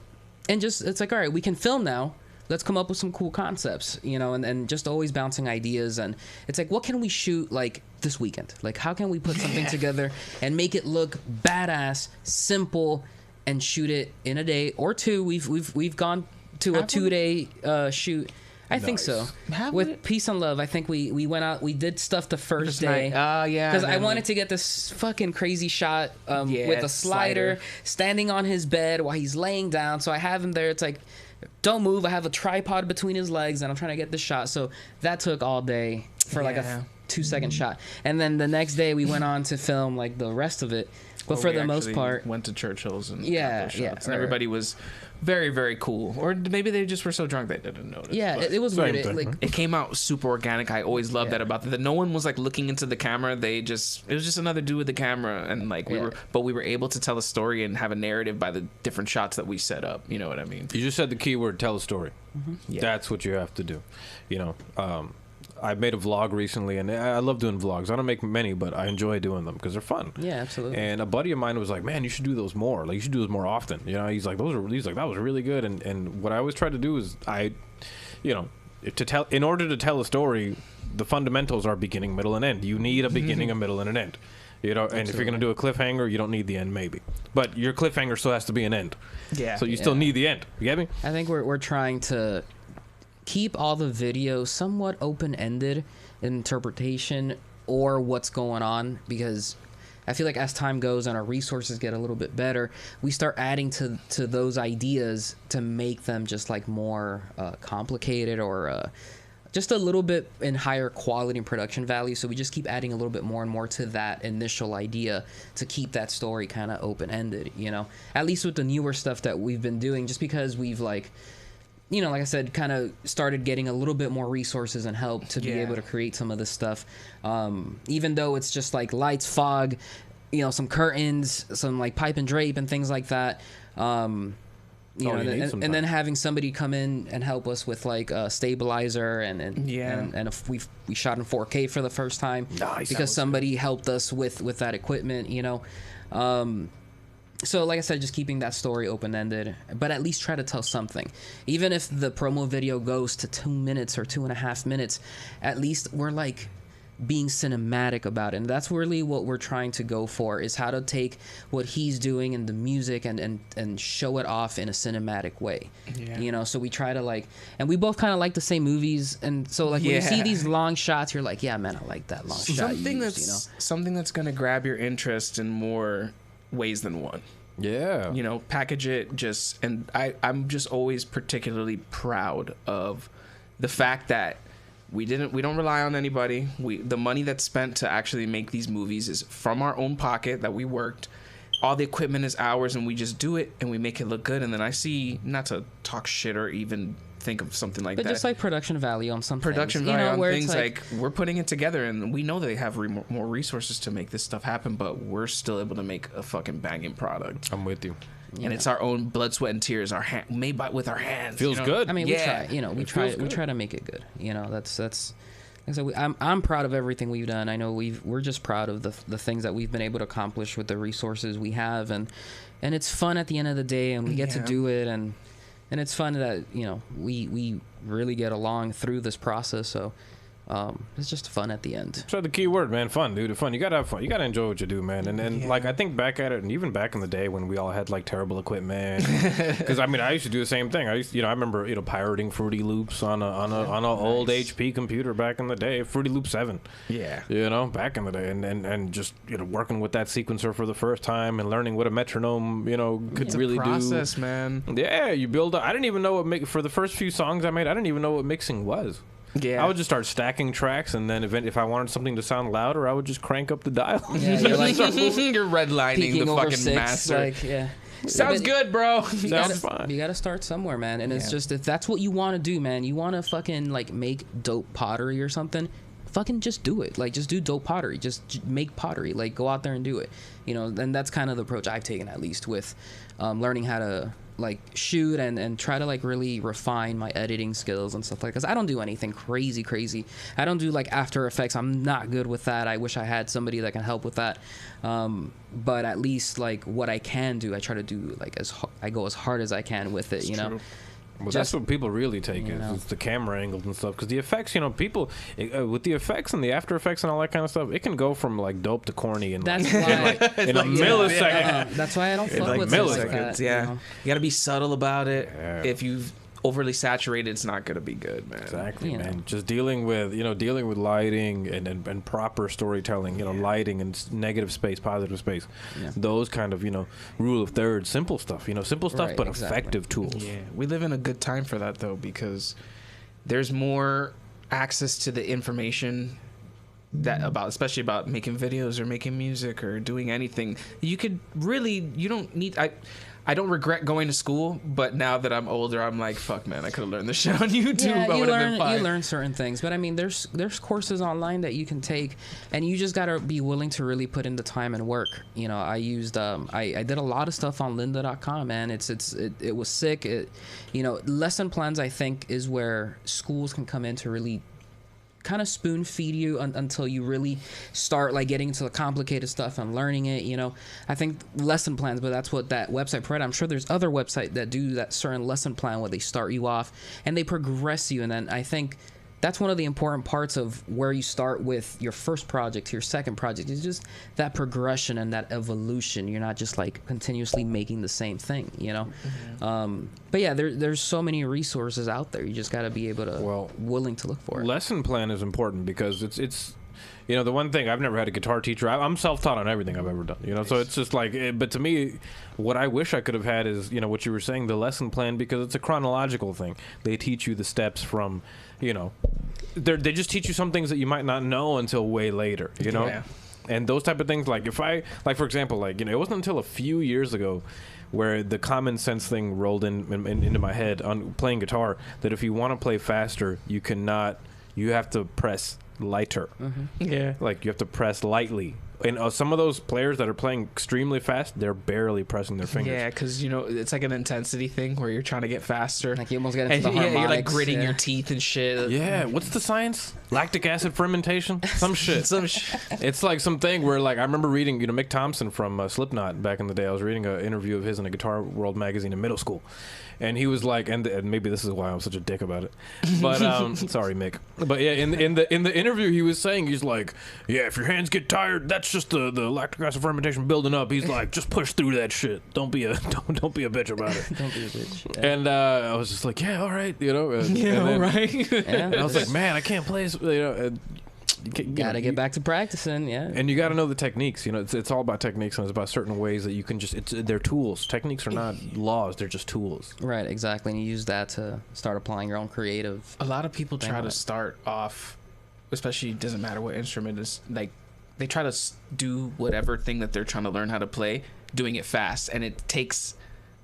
S3: just, it's like, all right, we can film now. Let's come up with some cool concepts, you know, and just always bouncing ideas. And it's like, what can we shoot like this weekend? Like, how can we put something together and make it look badass, simple, and shoot it in a day or two? We've gone to a 2-day shoot. I think so. With Peace and Love, I think we went out, we did stuff the first day.
S2: Yeah.
S3: Because I wanted to get this fucking crazy shot with a slider standing on his bed while he's laying down. So I have him there. It's like, don't move. I have a tripod between his legs, and I'm trying to get the shot. So that took all day for like a 2-second shot. And then the next day we went on to film like the rest of it. But for the most part,
S2: went to Churchill's and
S3: Yeah,
S2: got those
S3: yeah,
S2: shots, and everybody was very, very cool. Or maybe they just were so drunk they didn't notice.
S3: yeah,
S2: but
S3: it was
S1: Same
S3: weird.
S1: thing,
S3: Like,
S1: right?
S2: it came out super organic. I always loved that about that no one was like looking into the camera. It was just another dude with the camera, and like we were able to tell a story and have a narrative by the different shots that we set up. You know what I mean?
S1: You just said the key word, tell a story.
S2: Yeah.
S1: That's what you have to do. You know, I made a vlog recently, and I love doing vlogs. I don't make many, but I enjoy doing them because they're fun.
S3: Yeah, absolutely.
S1: And a buddy of mine was like, "Man, you should do those more. Like, you should do those more often." You know, he's like, "That was really good." And what I always try to do is in order to tell a story, the fundamentals are beginning, middle, and end. You need a beginning, a middle, and an end. You know, and if you're gonna do a cliffhanger, you don't need the end, maybe. But your cliffhanger still has to be an end.
S2: Yeah.
S1: So you still need the end. You get me?
S3: I think we're trying to keep all the videos somewhat open-ended in interpretation or what's going on, because I feel like as time goes and our resources get a little bit better, we start adding to those ideas to make them just like more complicated or just a little bit in higher quality and production value. So we just keep adding a little bit more and more to that initial idea to keep that story kind of open-ended, you know, at least with the newer stuff that we've been doing, just because we've like I said, kind of started getting a little bit more resources and help to be able to create some of this stuff. Even though it's just like lights, fog, some curtains, some like pipe and drape and things like that. And then having somebody come in and help us with like a stabilizer and if we shot in 4K for the first time because somebody helped us with that equipment, So like I said, just keeping that story open-ended, but at least try to tell something. Even if the promo video goes to 2 minutes or 2.5 minutes, at least we're like being cinematic about it. And that's really what we're trying to go for, is how to take what he's doing in the music and show it off in a cinematic way. Yeah. So we try to like, and we both kind of like the same movies. And so like when you see these long shots, you're like, yeah, man, I like that long shot.
S2: Something that's going to grab your interest in more ways than one.
S1: Yeah.
S2: Package it and I'm just always particularly proud of the fact that we don't rely on anybody. The money that's spent to actually make these movies is from our own pocket that we worked. All the equipment is ours, and we just do it and we make it look good. And then I see, not to talk shit or even think of something like that,
S3: but just like production value on some
S2: production
S3: things,
S2: value on things like we're putting it together, and we know they have more resources to make this stuff happen, but we're still able to make a fucking banging product.
S1: I'm with you.
S2: And it's our own blood, sweat, and tears, made with our hands.
S1: Feels good.
S3: I mean, we try to make it good. That's. So I'm proud of everything we've done. I know we're just proud of the things that we've been able to accomplish with the resources we have, and it's fun at the end of the day, and we get to do it, and it's fun that we really get along through this process. So it's just fun at the end.
S1: So the key word, man, fun, dude. Fun. You gotta have fun. You gotta enjoy what you do, man. And like I think back at it, and even back in the day when we all had like terrible equipment, because I used to do the same thing. I remember pirating Fruity Loops on a old HP computer back in the day, Fruity Loop 7. Yeah. Back in the day, and just working with that sequencer for the first time and learning what a metronome could really do.
S2: It's a process, man.
S1: Yeah, you build. I didn't even know for the first few songs I made. I didn't even know what mixing was. Yeah, I would just start stacking tracks, and then if I wanted something to sound louder, I would just crank up the dial.
S3: Yeah, you're like
S2: you're redlining the fucking master.
S3: Like, yeah.
S2: Sounds good, bro.
S1: Sounds fine.
S3: You gotta start somewhere, man. And it's just, if that's what you want to do, man, you want to fucking like make dope pottery or something, fucking just do it. Like, just do dope pottery. Just make pottery. Like, go out there and do it. And that's kind of the approach I've taken, at least with learning how to like shoot and try to like really refine my editing skills and stuff like that. Because I don't do anything crazy. I don't do like After Effects. I'm not good with that. I wish I had somebody that can help with that. But at least like what I can do, I try to do like I go as hard as I can with it. True.
S1: Well, that's what people really take is the camera angles and stuff. Because the effects, people with the effects and the After Effects and all that kind of stuff, it can go from like dope to corny in
S3: that's why,
S1: in a millisecond.
S3: That's why I don't fuck with
S2: milliseconds. You got to be subtle about it. Yeah. If you've overly saturated, it's not gonna be good, man.
S1: Exactly, man. Just dealing with lighting and proper storytelling, lighting and negative space, positive space, those kind of rule of thirds, simple stuff, simple stuff, right, but effective tools.
S2: Yeah, we live in a good time for that though, because there's more access to the information especially about making videos or making music or doing anything. You don't need. I don't regret going to school, but now that I'm older, I'm like, fuck, man, I could have learned this shit on YouTube.
S3: Yeah, you learn certain things, but I mean, there's courses online that you can take, and you just gotta be willing to really put in the time and work. I used I did a lot of stuff on lynda.com, man. It was sick. Lesson plans, I think, is where schools can come in to really kind of spoon feed you until you really start like getting into the complicated stuff and learning it. You know, I think lesson plans, but that's what that website provided. I'm sure there's other websites that do that certain lesson plan where they start you off and they progress you. And then I think that's one of the important parts of where you start with your first project to your second project is just that progression and that evolution. You're not just like continuously making the same thing, you know? But yeah, there's so many resources out there. You just got to be able to, willing to look for it.
S1: Lesson plan is important because it's you know, the one thing, I've never had a guitar teacher. I'm self-taught on everything I've ever done, you know, so it's just like, but to me, what I wish I could have had is, you know, what you were saying, the lesson plan, because it's a chronological thing. They teach you the steps from, you know, they just teach you some things that you might not know until way later, you know?
S2: Yeah.
S1: And those type of things, like for example, like, you know, it wasn't until a few years ago where the common sense thing rolled into my head on playing guitar, that if you want to play faster, you have to press lighter.
S2: Yeah.
S1: Like, you have to press lightly. And some of those players that are playing extremely fast, they're barely pressing their fingers.
S2: Yeah, because, you know, it's like an intensity thing where you're trying to get faster.
S3: Like you almost get into the
S2: yeah, you're like
S3: harmonics,
S2: gritting your teeth and shit.
S1: Yeah, what's the science? Lactic acid fermentation? Some shit. It's like something where, like, I remember reading, you know, Mick Thompson from Slipknot back in the day. I was reading an interview of his in a Guitar World magazine in middle school. And he was like, and maybe this is why I'm such a dick about it. But sorry, Mick. But yeah, in the interview, he was saying, he's like, yeah, if your hands get tired, that's just the lactic acid fermentation building up. He's like, just push through that shit. Don't be a bitch about it.
S3: Don't be a bitch. Yeah.
S1: And I was just like, yeah, all right, you know.
S2: All right.
S1: And I was like, man, I can't play. You know, you
S3: gotta get back to practicing, yeah.
S1: And you got to know the techniques. You know, it's all about techniques, and it's about certain ways that you can they're tools. Techniques are not laws; they're just tools.
S3: Right, exactly. And you use that to start applying your own creative.
S2: A lot of people try to start off, especially, it doesn't matter what instrument is, like, they try to do whatever thing that they're trying to learn how to play, doing it fast, and it takes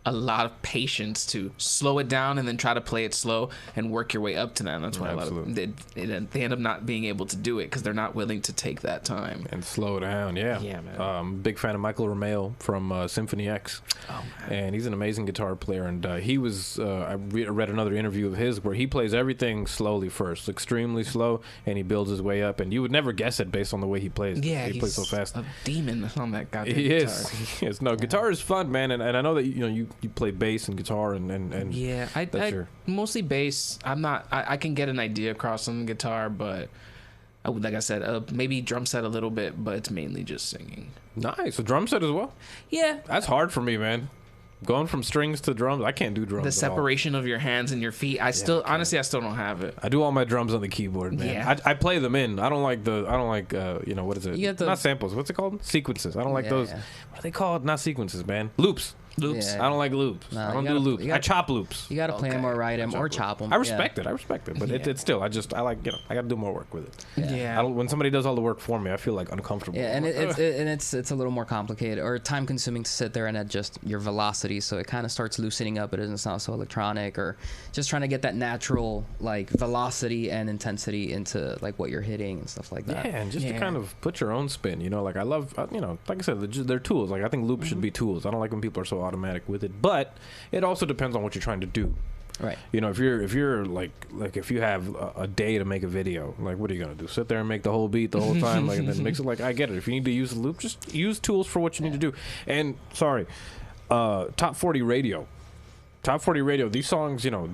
S2: a lot of patience to slow it down and then try to play it slow and work your way up to that. And that's why a lot of they end up not being able to do it because they're not willing to take that time
S1: and slow down. Yeah, man. Big fan of Michael Romeo from Symphony X.
S2: Oh, man.
S1: And he's an amazing guitar player. And he was I read another interview of his where he plays everything slowly first, extremely slow, and he builds his way up. And you would never guess it based on the way he plays.
S2: Yeah,
S1: he plays so fast.
S2: A demon on that goddamn
S1: guitar.
S2: He
S1: is. No, guitar is fun, man. And I know that you play bass and guitar and
S2: yeah, I mostly bass. I can get an idea across on the guitar, but like I said, maybe drum set a little bit, but it's mainly just singing.
S1: Nice. A drum set as well?
S2: Yeah.
S1: That's hard for me, man. Going from strings to drums, I can't do drums.
S2: The separation of your hands and your feet, honestly, I still don't have it.
S1: I do all my drums on the keyboard, man.
S2: Yeah.
S1: I play them in. I don't like you know, what is it? Not samples. What's it called? Sequences. I don't like those. Yeah. What are they called? Not sequences, man. Loops.
S2: Yeah.
S1: I don't like loops. No, I don't do loops. I chop loops.
S3: You got to play them or write them or chop them.
S1: I respect it. But it's still, I like, you know, I got to do more work with it.
S2: Yeah.
S1: When somebody does all the work for me, I feel like uncomfortable.
S3: Yeah, and it's a little more complicated or time consuming to sit there and adjust your velocity, so it kind of starts loosening up. It doesn't sound so electronic, or just trying to get that natural like velocity and intensity into like what you're hitting and stuff like that.
S1: Yeah, and just to kind of put your own spin, you know, like I love, you know, like I said, they're tools. Like I think loops should be tools. I don't like when people are so automatic with it, but it also depends on what you're trying to do.
S3: Right.
S1: You know, if you're like if you have a day to make a video, like what are you gonna do? Sit there and make the whole beat the whole time, like, and then mix it? Like, I get it. If you need to use the loop, just use tools for what you need to do. And Top 40 Radio. Top 40 Radio, these songs, you know,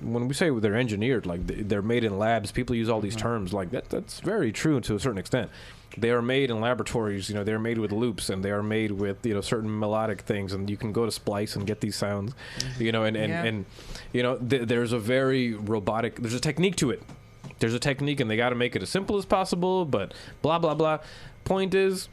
S1: when we say they're engineered, like they're made in labs. People use all these terms, like that's very true to a certain extent. They are made in laboratories, you know, they're made with loops, and they are made with, you know, certain melodic things, and you can go to Splice and get these sounds, you know, and you know, there's a very robotic, there's a technique to it. There's a technique, and they got to make it as simple as possible, but blah, blah, blah. Point is,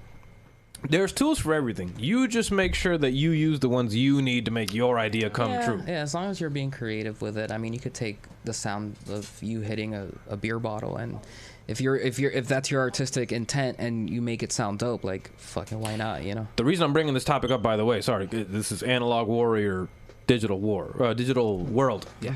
S1: there's tools for everything. You just make sure that you use the ones you need to make your idea come true.
S3: Yeah, as long as you're being creative with it. I mean, you could take the sound of you hitting a beer bottle, and if that's your artistic intent and you make it sound dope, like, fucking why not, you know?
S1: The reason I'm bringing this topic up, by the way, sorry, this is Analog Warrior Digital World.
S2: Yeah.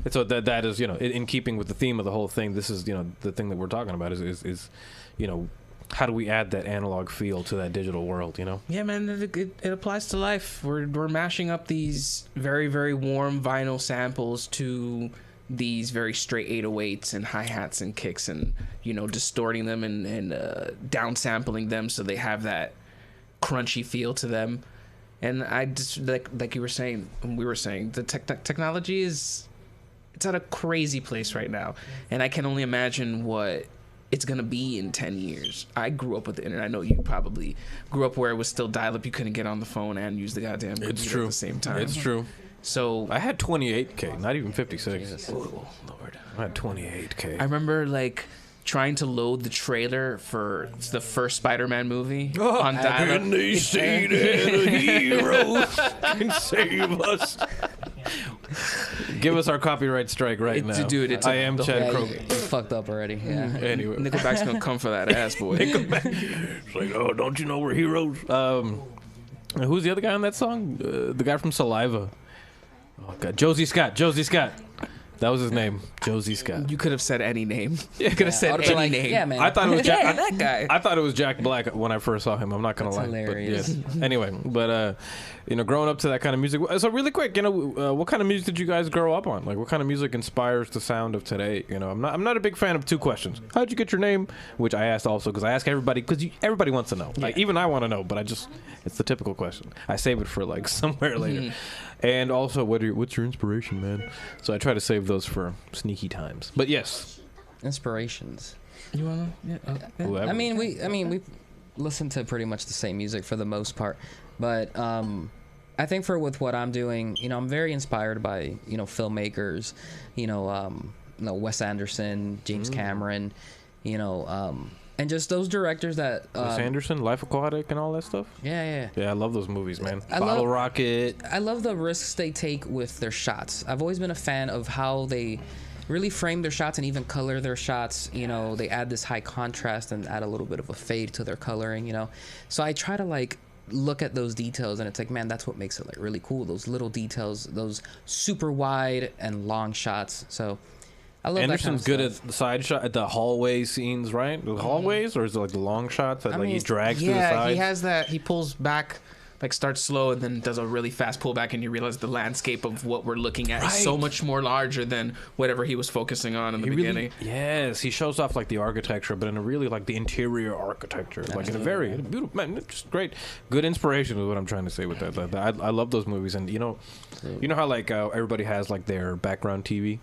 S1: And so that is, you know, in keeping with the theme of the whole thing. This is, you know, the thing that we're talking about is you know, how do we add that analog feel to that digital world, you know?
S2: Yeah, man, it applies to life. We're mashing up these very, very warm vinyl samples to these very straight 808s and hi-hats and kicks and, you know, distorting them and downsampling them so they have that crunchy feel to them. And I just, like you were saying, we were saying, the technology is, it's at a crazy place right now. And I can only imagine what it's going to be in 10 years. I grew up with the internet. I know you probably grew up where it was still dial-up. You couldn't get on the phone and use the goddamn computer at the same time.
S1: It's true.
S2: So
S1: I had 28K, not even 56.
S2: Jesus. Oh, Lord.
S1: I had 28K.
S2: I remember, like, trying to load the trailer for the first Spider-Man movie on dial-up.
S1: And they say that a hero can save us. Give us our copyright strike right now.
S2: Dude, it's
S1: I am Chad Kroger.
S3: You fucked up already. Yeah.
S1: Anyway.
S2: Nickelback's gonna come for that ass, boy.
S1: It's like, oh, don't you know we're heroes? Who's the other guy on that song? The guy from Saliva. Oh, God. Josay Scott. That was his name, Josay Scott.
S2: You could have said any name. You could have said any
S3: like,
S2: name.
S3: yeah, man.
S1: I thought it was Jack.
S2: that guy.
S1: I thought it was Jack Black when I first saw him. I'm not gonna
S3: That's
S1: lie.
S3: hilarious.
S1: But yes. Anyway, but you know, growing up to that kind of music. So really quick, you know, what kind of music did you guys grow up on? Like, what kind of music inspires the sound of today? You know, I'm not a big fan of two questions. How'd you get your name? Which I asked also because I ask everybody because everybody wants to know. Like, even I want to know, but it's the typical question. I save it for like somewhere later. And also, what's your inspiration, man? So I try to save those for sneaky times. But yes,
S3: Inspirations.
S2: You wanna? Yeah.
S1: whoever.
S3: I mean, we listen to pretty much the same music for the most part, but I think with what I'm doing, you know, I'm very inspired by, you know, filmmakers, you know, Wes Anderson, James Cameron, you know, and just those directors that
S1: Wes Anderson, Life Aquatic, and all that stuff.
S3: Yeah.
S1: Yeah, I love those movies, man.
S3: I
S1: Bottle
S3: love-
S1: Rocket.
S3: I love the risks they take with their shots. I've always been a fan of how they really frame their shots and even color their shots. You know, they add this high contrast and add a little bit of a fade to their coloring, you know. So I try to like look at those details and it's like, man, that's what makes it like really cool. Those little details, those super wide and long shots. So I love
S1: Anderson's
S3: that kind
S1: good
S3: of stuff.
S1: at the side shot, at the hallway scenes, right? The hallways, or is it like the long shots that
S3: I
S1: like he
S3: mean,
S1: drags to the
S2: Yeah,
S1: sides?
S2: he has that. He pulls back, like starts slow and then does a really fast pullback, and you realize the landscape of what we're looking at is so
S1: Right.
S2: much more larger than whatever he was focusing on in the beginning.
S1: Yes, he shows off like the architecture, but in a really like the interior architecture, like in a very beautiful, man, it's just great, good inspiration is what I'm trying to say with that. I love those movies, and you know how like everybody has like their background TV.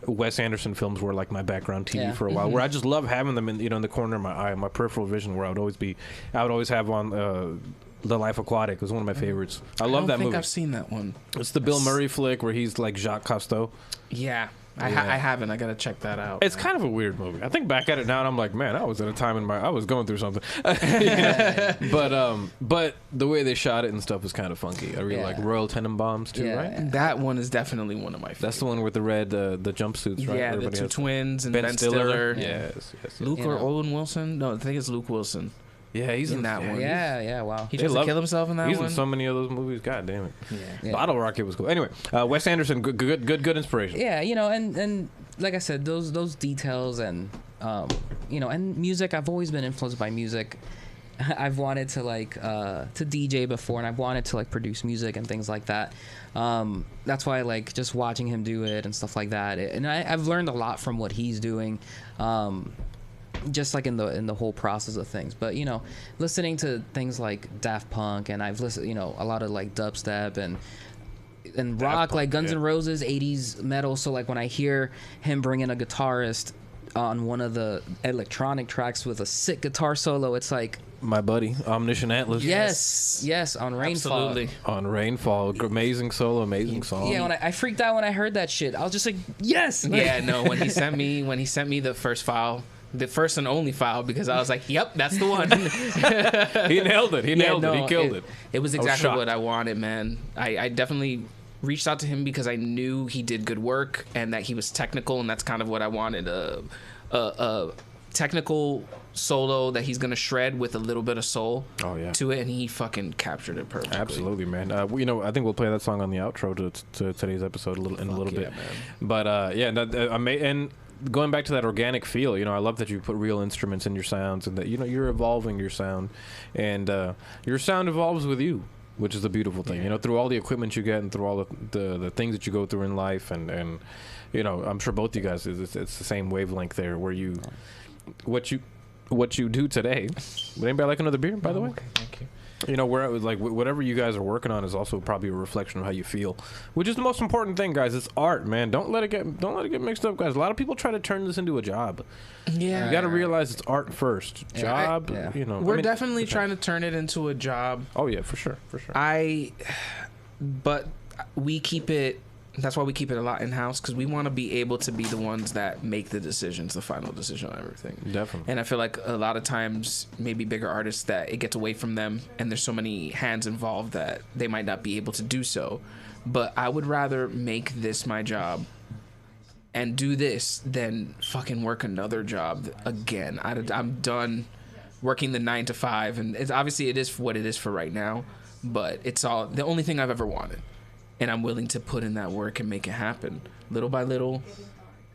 S1: Wes Anderson films were like my background TV for a while, where I just love having them in in the corner of my eye, my peripheral vision, where I would always have on The Life Aquatic. It was one of my favorites. I love that
S2: I don't think
S1: movie.
S2: I've seen that one.
S1: It's the Bill Murray flick where he's like Jacques Cousteau.
S2: Yeah, I
S1: Yeah.
S2: haven't. I gotta check that out.
S1: It's kind of a weird movie. I think back at it now and I'm like, man, I was at a time I was going through something. But the way they shot it and stuff is kind of funky. I really like Royal Tenenbaums too,
S3: Yeah.
S1: right?
S2: That one is definitely one of my favorites.
S1: That's the one with the red the jumpsuits, right?
S2: Yeah, the
S1: Everybody
S2: two
S1: has-
S2: twins and Ben Stiller.
S1: Yes.
S2: Luke
S3: You
S2: or
S3: know.
S2: Owen Wilson? No, I think it's Luke Wilson.
S1: Yeah, he's
S2: in that one.
S3: Yeah, wow.
S2: He
S1: They
S2: tries to
S1: love-
S2: kill himself in that
S1: He's
S2: one.
S1: in so many of those movies. God damn it.
S3: Yeah.
S1: Bottle Rocket was cool. Anyway, Wes Anderson, good inspiration.
S3: Yeah, you know, and like I said, those details and you know, and music. I've always been influenced by music. I've wanted to like to DJ before, and I've wanted to like produce music and things like that. That's why I like just watching him do it and stuff like that. And I've learned a lot from what he's doing. Just like in the whole process of things, but you know, listening to things like Daft Punk, and I've listened, you know, a lot of like dubstep and rock,
S1: Punk,
S3: like Guns
S1: yeah.
S3: N' Roses, 80s metal. So like when I hear him bring in a guitarist on one of the electronic tracks with a sick guitar solo, it's like,
S1: My buddy, Omniscient Atlas.
S3: yes, on Rainfall.
S2: Absolutely.
S1: On Rainfall, amazing solo, amazing song.
S3: Yeah, when I freaked out when I heard that shit. I was just like, yes.
S2: Yeah, no. When he sent me the first file, the first and only file, because I was like, yep, that's the one.
S1: He nailed it. He nailed it. He killed it.
S2: It was
S1: I was
S2: exactly
S1: shocked.
S2: what I wanted, man. I definitely reached out to him because I knew he did good work and that he was technical, and that's kind of what I wanted. A technical solo that he's gonna shred with a little bit of soul to it, and he fucking captured it perfectly.
S1: Absolutely, man. You know, I think we'll play that song on the outro to today's episode a little bit.
S2: Man.
S1: But yeah, and going back to that organic feel, you know, I love that you put real instruments in your sounds, and that, you know, you're evolving your sound, and your sound evolves with you. which is the beautiful thing. You know, through all the equipment you get and through all the things that you go through in life, and you know, I'm sure both you guys, it's the same wavelength there, where you, what you do today. Would anybody like another beer, by the way?
S2: Okay, thank you.
S1: You know, where like whatever you guys are working on is also probably a reflection of how you feel, which is the most important thing, guys. It's art, man. Don't let it get mixed up, guys. A lot of people try to turn this into a job.
S2: Yeah,
S1: You got to realize it's art first. Job, you know.
S2: We're definitely trying to turn it into a job.
S1: Oh yeah, for sure.
S2: But we keep it. That's why we keep it a lot in house, because we want to be able to be the ones that make the decisions, the final decision on everything.
S1: Definitely.
S2: And I feel like a lot of times, maybe bigger artists, that it gets away from them, and there's so many hands involved that they might not be able to do so. But I would rather make this my job and do this than fucking work another job again. I'm done working the 9 to 5, and it's obviously it is what it is for right now. But it's all the only thing I've ever wanted. And I'm willing to put in that work and make it happen, little by little,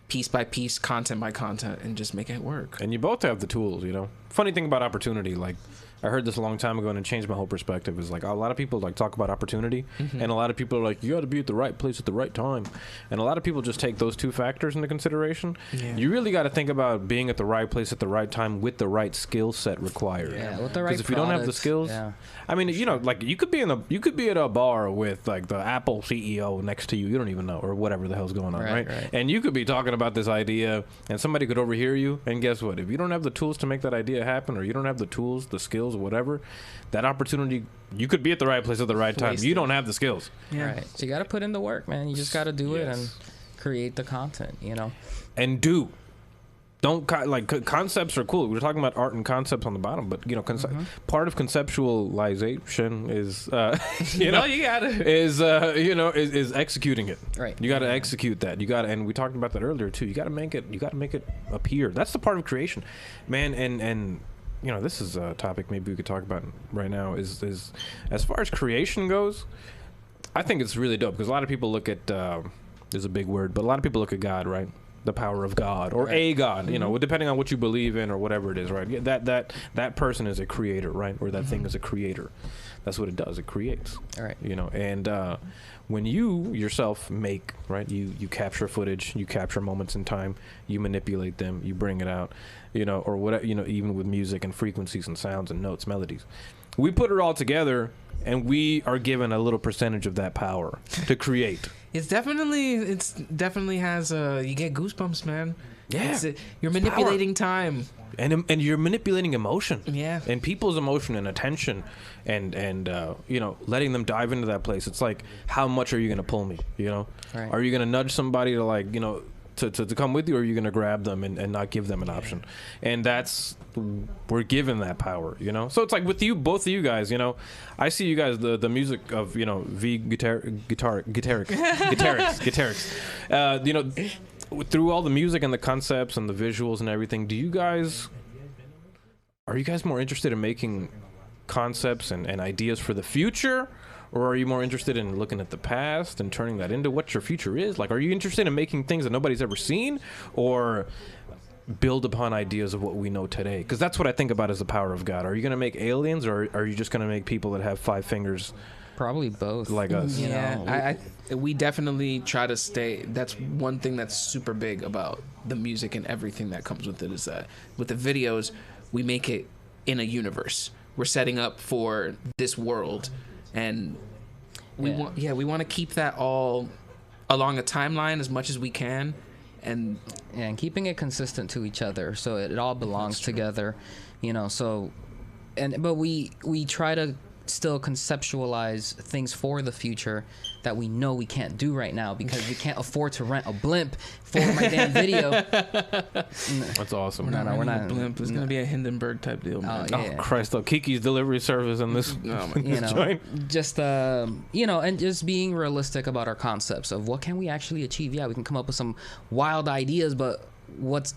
S2: piece by piece, content by content, and just make it work.
S1: And you both have the tools, you know. Funny thing about opportunity, like I heard this a long time ago and it changed my whole perspective, is like a lot of people like talk about opportunity, and a lot of people are like, you got to be at the right place at the right time. And a lot of people just take those two factors into consideration. Yeah. You really got to think about being at the right place at the right time with the right skill set required.
S3: Yeah, with the right.
S1: Because if you don't have the skills, I mean, you know, like you could be at a bar with like the Apple CEO next to you. You don't even know, or whatever the hell's going on, right? And you could be talking about this idea, and somebody could overhear you. And guess what? If you don't have the tools to make that idea happen, or you don't have the tools, the skills, or whatever, that opportunity, you could be at the right place at the right time. You don't have the skills.
S3: Yeah. Right. So you got to put in the work, man. You just got to do it and create the content, you know.
S1: And concepts are cool. We're talking about art and concepts on the bottom, but you know, part of conceptualization is, is executing it.
S3: Right.
S1: You got to execute that. And we talked about that earlier too. You got to make it appear. That's the part of creation, man. And you know, this is a topic maybe we could talk about right now. Is as far as creation goes, I think it's really dope, because a lot of people look at is a big word, but a lot of people look at God, right? The power of God, or a God, you know, depending on what you believe in or whatever it is, right? That person is a creator, right? Or that thing is a creator. That's what it does. It creates. All right. You know, and when you yourself make, right, you capture footage, you capture moments in time, you manipulate them, you bring it out, you know, or whatever, you know, even with music and frequencies and sounds and notes, melodies. We put it all together, and we are given a little percentage of that power to create.
S2: It's definitely has you get goosebumps, man.
S1: Yeah,
S2: you're manipulating time,
S1: and you're manipulating emotion.
S2: Yeah,
S1: and people's emotion and attention, and you know, letting them dive into that place. It's like, how much are you gonna pull me? You know, are you gonna nudge somebody to, like, you know, to come with you, or are you gonna grab them and not give them an option? And we're given that power, you know. So it's like with you, both of you guys, you know, I see you guys, the music of, you know, V.Getarix, you know, through all the music and the concepts and the visuals and everything. Are you guys more interested in making concepts and ideas for the future? Or are you more interested in looking at the past and turning that into what your future is? Like, are you interested in making things that nobody's ever seen, or build upon ideas of what we know today? Because that's what I think about as the power of God. Are you going to make aliens, or are you just going to make people that have 5 fingers?
S3: Probably both.
S1: Like us.
S2: Yeah, we definitely try to stay. That's one thing that's super big about the music and everything that comes with it, is that with the videos, we make it in a universe. We're setting up for this world. And we want to keep that all along a timeline as much as we can, and
S3: keeping it consistent to each other, so it all belongs together, you know. So, but we try to still conceptualize things for the future that we know we can't do right now, because we can't afford to rent a blimp for my damn video.
S1: That's awesome.
S2: We're not a blimp. It's gonna be a Hindenburg type deal, man.
S1: Oh Christ, though, Kiki's delivery service in this,
S3: joint. Just you know, and just being realistic about our concepts of what can we actually achieve. Yeah, we can come up with some wild ideas, but what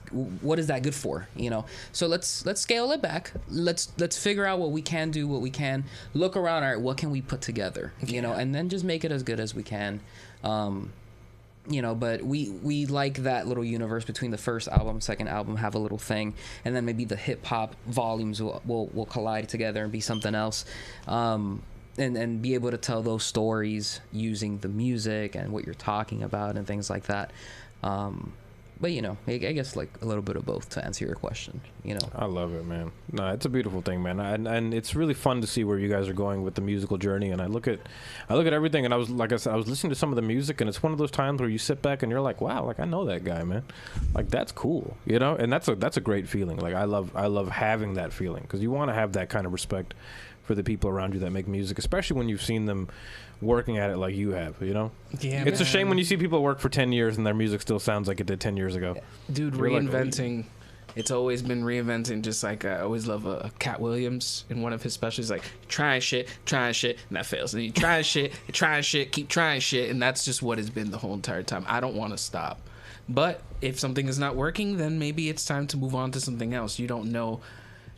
S3: is that good for, you know? So let's scale it back. Let's figure out what we can do, what we can look around. All right, what can we put together, you know, and then just make it as good as we can. You know, but we like that little universe between the first album, second album, have a little thing, and then maybe the hip hop volumes will collide together and be something else. and be able to tell those stories using the music and what you're talking about and things like that. But you know, I guess like a little bit of both to answer your question. You know,
S1: I love it, man. No, it's a beautiful thing, man, and it's really fun to see where you guys are going with the musical journey. And I look at everything, and I was listening to some of the music, and it's one of those times where you sit back and you're like, wow, like I know that guy, man. Like that's cool, you know. And that's a great feeling. Like I love having that feeling, because you want to have that kind of respect for the people around you that make music, especially when you've seen them working at it like you have, you know?
S2: Yeah,
S1: it's a shame when you see people work for 10 years and their music still sounds like it did 10 years ago.
S2: Dude,
S1: You're
S2: reinventing.
S1: Like,
S2: it's always been reinventing. Just like I always love Cat Williams in one of his specials, like trying shit, and that fails. And you trying shit, keep trying shit, and that's just what it's been the whole entire time. I don't want to stop. But if something is not working, then maybe it's time to move on to something else. You don't know.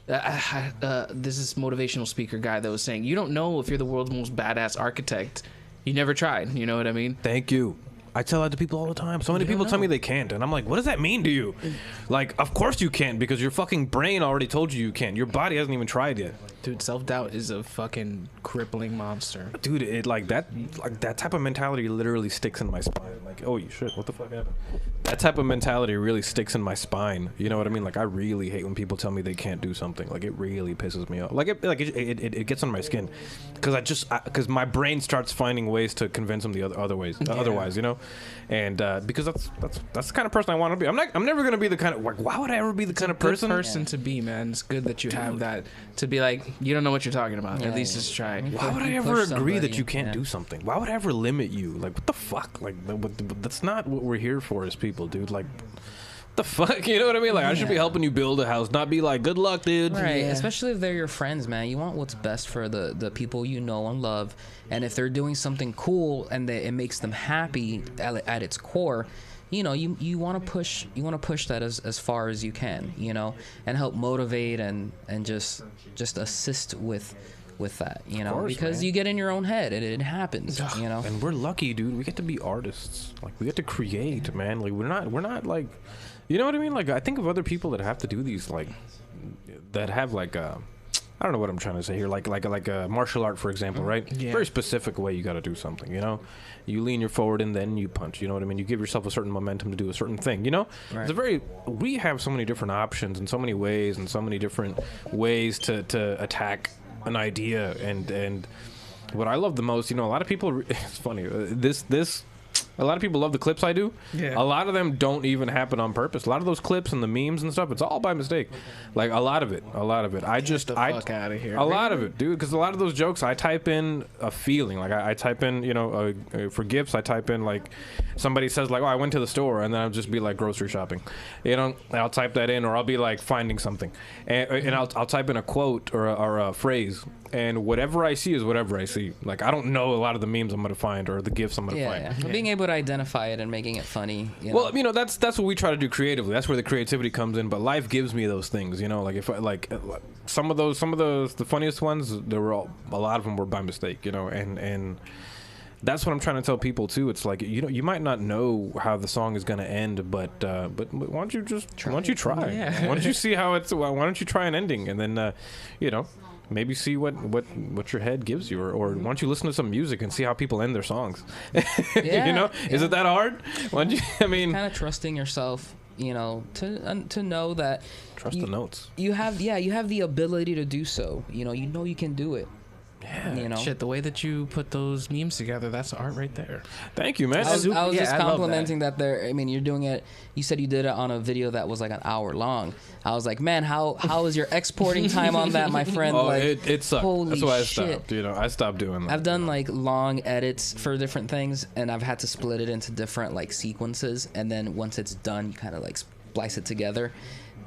S2: This is motivational speaker guy that was saying, you don't know if you're the world's most badass architect. You never tried. You know what I mean?
S1: Thank you. I tell that to people all the time. So many people tell me they can't, and I'm like, what does that mean to you? Like, of course you can't, because your fucking brain already told you can't. Your body hasn't even tried yet.
S2: Dude, self-doubt is a fucking crippling monster.
S1: Dude, it like that type of mentality literally sticks in my spine. Like, oh shit, what the fuck happened? That type of mentality really sticks in my spine. You know what I mean? Like, I really hate when people tell me they can't do something. Like, it really pisses me off. Like, it gets on my skin, because my brain starts finding ways to convince them the other ways, otherwise, you know. And because that's the kind of person I want to be. I'm never gonna be the kind of, like, why would I ever be the kind of person
S2: to be, man? It's good that you have that, to be like, you don't know what you're talking about. At least just try.
S1: Why would I ever agree that you can't do something? Why would I ever limit you? Like, what the fuck? Like, that's not what we're here for as people, dude. Like, what the fuck? You know what I mean? Like, I should be helping you build a house, not be like, good luck, dude.
S3: Right. Yeah. Especially if they're your friends, man. You want what's best for the people you know and love. And if they're doing something cool and it makes them happy at its core, you know, you want to push that as far as you can, you know, and help motivate and just assist with that, you know, because man, you get in your own head and it happens, you know.
S1: And we're lucky, dude. We get to be artists. Like, we get to create, man. Like, we're not like, you know what I mean? Like, I think of other people that have to do these, like, that have like I don't know what I'm trying to say here. Like a martial art, for example, right? Yeah. Very specific way you got to do something, you know? You lean your forward and then you punch, you know what I mean? You give yourself a certain momentum to do a certain thing, you know? Right. We have so many different options and so many ways and so many different ways to attack an idea. And what I love the most, you know, a lot of people, it's funny, a lot of people love the clips I do. Yeah. A lot of them don't even happen on purpose. A lot of those clips and the memes and stuff, it's all by mistake. Like, a lot of it. Get the fuck out of here. A lot of it, dude, because a lot of those jokes, I type in a feeling. Like, I type in, you know, for gifts, I type in, like, somebody says, like, oh, I went to the store, and then I'll just be, like, grocery shopping. You know, I'll type that in, or I'll be, like, finding something. And I'll type in a quote or a phrase. And whatever I see is whatever I see. Like, I don't know a lot of the memes I'm going to find or the gifs I'm going to find.
S3: Yeah. Being able to identify it and making it funny.
S1: Well, you know, that's what we try to do creatively. That's where the creativity comes in. But life gives me those things, you know. Like, if some of the funniest ones, a lot of them were by mistake, you know. And that's what I'm trying to tell people too. It's like, you know, you might not know how the song is going to end, but why don't you try? Yeah. Why don't you see how it's? Why don't you try an ending and then, you know, maybe see what your head gives you, or why don't you listen to some music and see how people end their songs?
S3: Yeah,
S1: you know, is it that hard? Why don't you? I mean,
S3: kind of trusting yourself, you know, to know that
S1: trust the notes.
S3: You have the ability to do so. You know you can do it.
S2: Yeah,
S3: you know,
S2: shit. The way that you put those memes together, that's art right there.
S1: Thank you, man.
S3: I was just complimenting that there. I mean, you're doing it. You said you did it on a video that was like an hour long. I was like, man, how is your exporting time on that, my friend?
S1: Oh,
S3: like,
S1: it sucked.
S3: Holy
S1: that's why I
S3: shit.
S1: stopped. You know, I stopped doing that.
S3: I've done like long edits for different things, and I've had to split it into different like sequences, and then once it's done, you kind of like splice it together.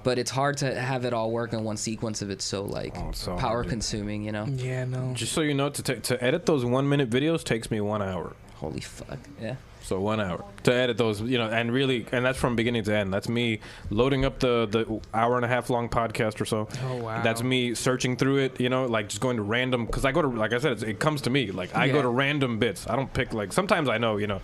S3: But it's hard to have it all work in one sequence if it's so like power consuming, you know?
S2: Yeah, no.
S1: Just so you know, to edit those 1 minute videos takes me 1 hour.
S3: Holy fuck, yeah.
S1: So 1 hour to edit those, you know, and that's from beginning to end. That's me loading up the hour and a half long podcast or so.
S2: Oh wow.
S1: That's me searching through it, you know, like just going to random, because I go to, like I said, it comes to me. Like I go to random bits. I don't pick, like, sometimes I know, you know,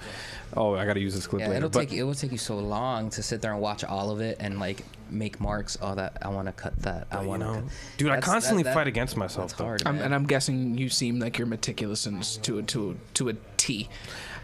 S1: oh, I got to use this clip
S3: Yeah,
S1: later.
S3: it will take you so long to sit there and watch all of it and like make marks. Oh, that I want to cut that. I want to.
S1: Dude, I constantly fight against myself.
S3: That's hard.
S2: And I'm guessing you seem like you're meticulous and to a T.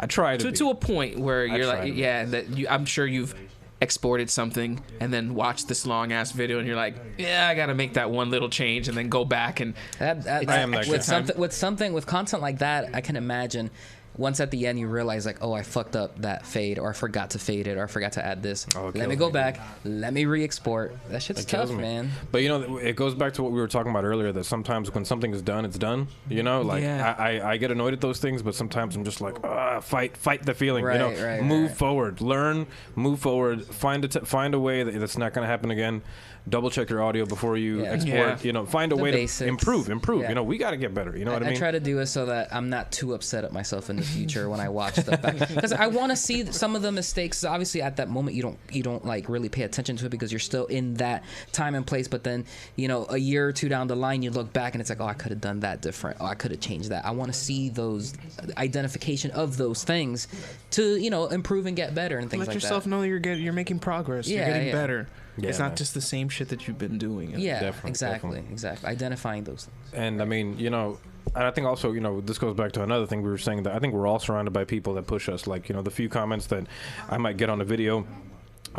S1: I try
S2: to a point where you're
S1: try
S2: like,
S1: to be.
S2: yeah, I'm sure you've exported something and then watched this long ass video and you're like, yeah, I gotta make that one little change and then go back and
S1: I am that guy.
S3: with content like that, I can imagine once at the end you realize like, oh, I fucked up that fade, or I forgot to fade it, or I forgot to add this. Let me go back. Let me re-export. That shit's tough, man.
S1: But you know, it goes back to what we were talking about earlier, that sometimes when something is done, it's done. You know, like I get annoyed at those things, but sometimes I'm just like, fight the feeling.
S3: Right,
S1: you know,
S3: right,
S1: move
S3: right.
S1: forward, learn, move forward, find a way that's not going to happen again. Double check your audio before you export.
S2: Yeah.
S1: You know, find a way
S3: basics.
S1: to improve.
S3: Yeah.
S1: You know, we got to get better. You know what I mean?
S3: I try to do it so that I'm not too upset at myself in the future when I watch stuff back, because I want to see some of the mistakes. Obviously, at that moment, you don't like really pay attention to it because you're still in that time and place. But then, you know, a year or two down the line, you look back and it's like, oh, I could have done that different. Oh, I could have changed that. I want to see those identification of those things to, you know, improve and get better and things
S2: let
S3: like
S2: yourself
S3: that.
S2: know you're making progress.
S3: Yeah,
S2: you're getting
S3: yeah.
S2: better.
S1: Yeah,
S2: it's not
S1: man.
S2: just the same shit that you've been doing.
S3: Yeah,
S1: Definitely,
S3: exactly. Identifying those things.
S1: And I mean, you know, and I think also, you know, this goes back to another thing we were saying, that I think we're all surrounded by people that push us. Like, you know, the few comments that I might get on a video,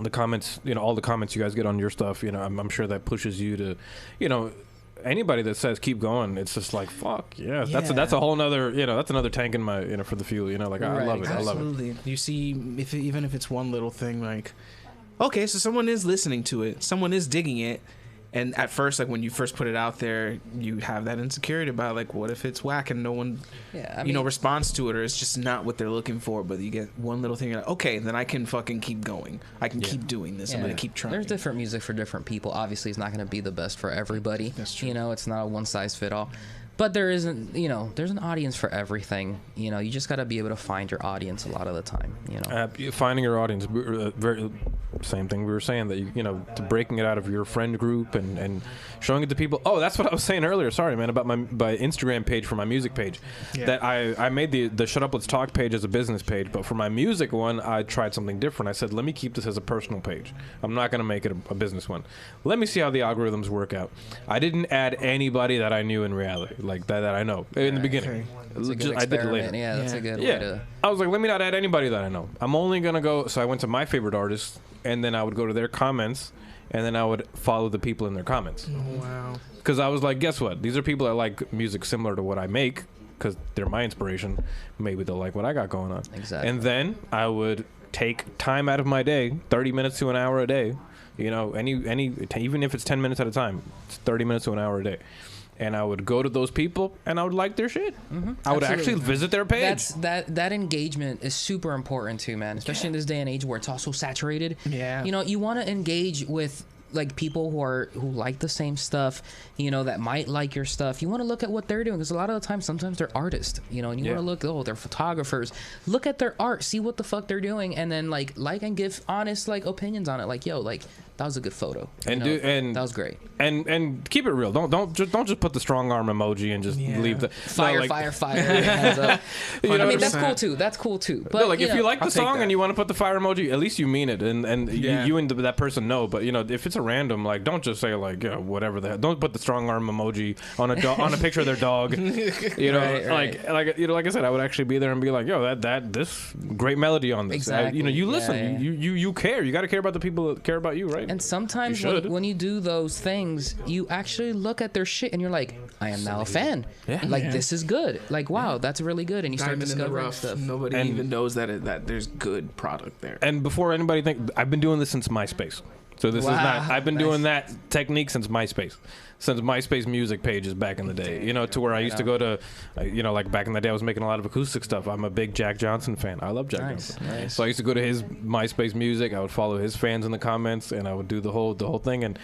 S1: the comments, you know, all the comments you guys get on your stuff, you know, I'm sure that pushes you to, you know, anybody that says keep going, it's just like, fuck yeah. That's a whole nother, you know, that's another tank in my, you know, for the fuel, you know, like I love it. I love it.
S2: Absolutely. You see, even if it's one little thing, like, okay, so someone is listening to it, someone is digging it, and at first, like when you first put it out there, you have that insecurity about like, what if it's whack and no one, responds to it, or it's just not what they're looking for. But you get one little thing, you're like, okay, then I can fucking keep going. I can keep doing this. I'm gonna keep trying.
S3: There's different music for different people. Obviously, it's not gonna be the best for everybody.
S2: That's true.
S3: You know, it's not a one size fit all. But there isn't, you know, there's an audience for everything. You know, you just got to be able to find your audience a lot of the time, you know.
S1: Finding your audience, very same thing we were saying, that you know, to breaking it out of your friend group and showing it to people. Oh, that's what I was saying earlier. Sorry, man, about my Instagram page for my music page.
S2: Yeah.
S1: That I made the Shut Up Let's Talk page as a business page, but for my music one, I tried something different. I said, let me keep this as a personal page. I'm not going to make it a business one. Let me see how the algorithms work out. I didn't add anybody that I knew in reality, like that I know in the beginning.
S3: That's a good
S1: I did it later.
S3: experiment. Yeah, that's a good way
S1: Yeah,
S3: to.
S1: I was like, let me not add anybody that I know. I'm only gonna go. So I went to my favorite artists, and then I would go to their comments, and then I would follow the people in their comments.
S2: Oh, wow.
S1: Because I was like, guess what? These are people that like music similar to what I make, because they're my inspiration. Maybe they'll like what I got going on.
S3: Exactly.
S1: And then I would take time out of my day, 30 minutes to an hour a day. You know, even if it's 10 minutes at a time, it's 30 minutes to an hour a day. And I would go to those people and I would like their shit. Mm-hmm. I would actually visit their page.
S3: That engagement is super important too, man. Especially in this day and age where it's also saturated.
S2: Yeah.
S3: You know, you want to engage with like people who like the same stuff, you know, that might like your stuff. You want to look at what they're doing, because a lot of the time, sometimes they're artists, you know, and you want to look, they're photographers. Look at their art, see what the fuck they're doing, and then like and give honest like opinions on it. Like, yo, like that was a good photo, and that was great.
S1: And keep it real. Don't just put the strong arm emoji and just leave the
S3: fire. Hands up.
S1: You know,
S3: I mean, that's cool too. But
S1: no, like if you like the
S2: I'll take
S1: song
S2: that.
S1: and you want to put the fire emoji, at least you mean it, and you and that person know. But you know, if it's a random, like, don't just say like, you know, whatever the hell. Don't put the strong arm emoji on a picture of their dog. You know,
S3: Right.
S1: like you know, like I said, I would actually be there and be like, yo, this great melody on this.
S3: Exactly.
S1: You know, you listen,
S3: Yeah.
S1: you care. You got to care about the people that care about you, right?
S3: And sometimes
S1: You should.
S3: when you do those things, you actually look at their shit and you're like, I am now a fan.
S1: Yeah.
S3: Like, this is good. Like, wow, that's really good. And you start
S2: Diamond in the
S3: discovering
S2: rough.
S3: stuff.
S2: Nobody
S1: And-
S2: even knows that there's good product there.
S1: And before anybody think, I've been doing this since MySpace. So this is not. I've been doing that technique since MySpace music pages back in the day. You know, to where I used to go to, you know, like back in the day, I was making a lot of acoustic stuff. I'm a big Jack Johnson fan. I love Jack Johnson.
S3: Nice.
S1: So I used to go to his MySpace music. I would follow his fans in the comments, and I would do the whole thing.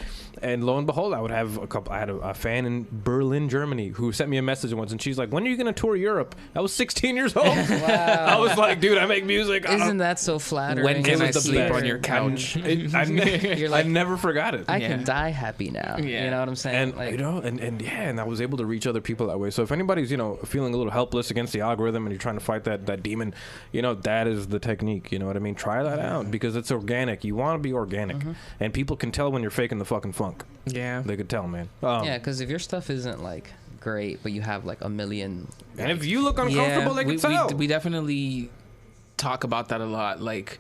S1: And lo and behold, I would have I had a fan in Berlin, Germany, who sent me a message once, and she's like, "When are you going to tour Europe?" I was 16 years old.
S3: Wow.
S1: I was like, "Dude, I make music."
S3: Isn't that so flattering?
S2: When can I
S1: was the
S2: sleep
S1: best.
S2: on your couch?
S3: You're you're
S1: I
S3: like,
S1: never forgot it.
S3: I
S2: Yeah.
S3: can die happy now.
S2: Yeah.
S3: You know what I'm saying?
S1: And
S3: Like,
S1: you know, and I was able to reach other people that way. So if anybody's, you know, feeling a little helpless against the algorithm and you're trying to fight that demon, you know, that is the technique. You know what I mean? Try that out because it's organic. You want to be organic, and people can tell when you're faking the fucking funk.
S2: Yeah.
S1: They could tell, man.
S3: yeah, because if your stuff isn't like great, but you have like a million,
S1: And if you look uncomfortable, they can tell.
S2: we definitely talk about that a lot. Like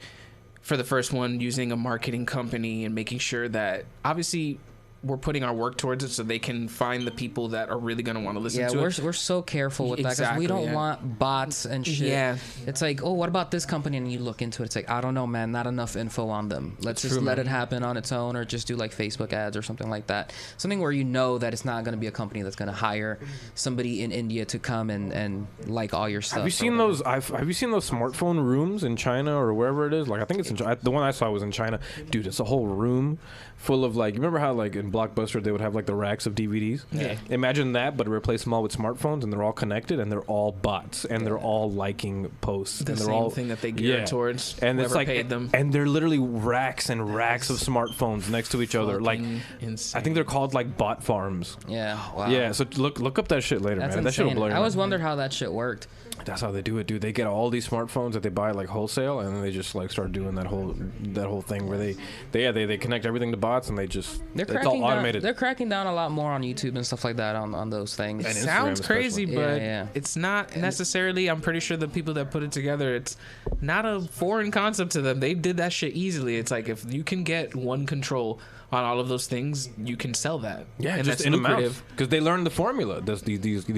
S2: for the first one, using a marketing company and making sure that obviously we're putting our work towards it so they can find the people that are really going to want to listen to it.
S3: we're so careful with that because we
S2: Exactly,
S3: don't
S2: yeah.
S3: want bots and shit.
S2: Yeah.
S3: It's like, oh, what about this company? And you look into it, it's like, I don't know, man, not enough info on them. Let's just let it happen on its own, or just do like Facebook ads or something like that. Something where you know that it's not going to be a company that's going to hire somebody in India to come and like all your stuff.
S1: Have you seen those? Have you seen those smartphone rooms in China or wherever it is? Like I think it's in China. The one I saw was in China. Dude, it's a whole room full of like. You remember how like in Blockbuster they would have like the racks of DVDs?
S2: Yeah.
S1: Imagine that, but replace them all with smartphones, and they're all connected, and they're all bots, and they're all liking posts,
S2: The
S1: and they're
S2: same
S1: all
S2: thing that they gear towards.
S1: And it's
S2: whoever
S1: like,
S2: paid them.
S1: and they're literally racks and racks of smartphones next to each other. Like,
S2: Fucking insane.
S1: I think they're called like bot farms.
S3: Yeah. Wow.
S1: Yeah. So look up that shit later,
S3: That's
S1: man. That shit will
S3: insane.
S1: blow your
S3: I always
S1: mind.
S3: wondered how that shit worked.
S1: That's how they do it, dude. They get all these smartphones that they buy like wholesale, and then they just like start doing that whole thing where they connect everything to bots, and it's all automated.
S3: They're cracking down a lot more on YouTube and stuff like that on those things.
S2: It
S1: And
S2: sounds
S1: Instagram
S2: crazy,
S1: especially.
S2: but
S3: Yeah.
S2: it's not necessarily. I'm pretty sure the people that put it together, it's not a foreign concept to them. They did that shit easily. It's like if you can get one control on all of those things, you can sell that.
S1: Yeah,
S2: and
S1: just
S2: that's
S1: in a
S2: lucrative.
S1: mouth, because they learn the formula. These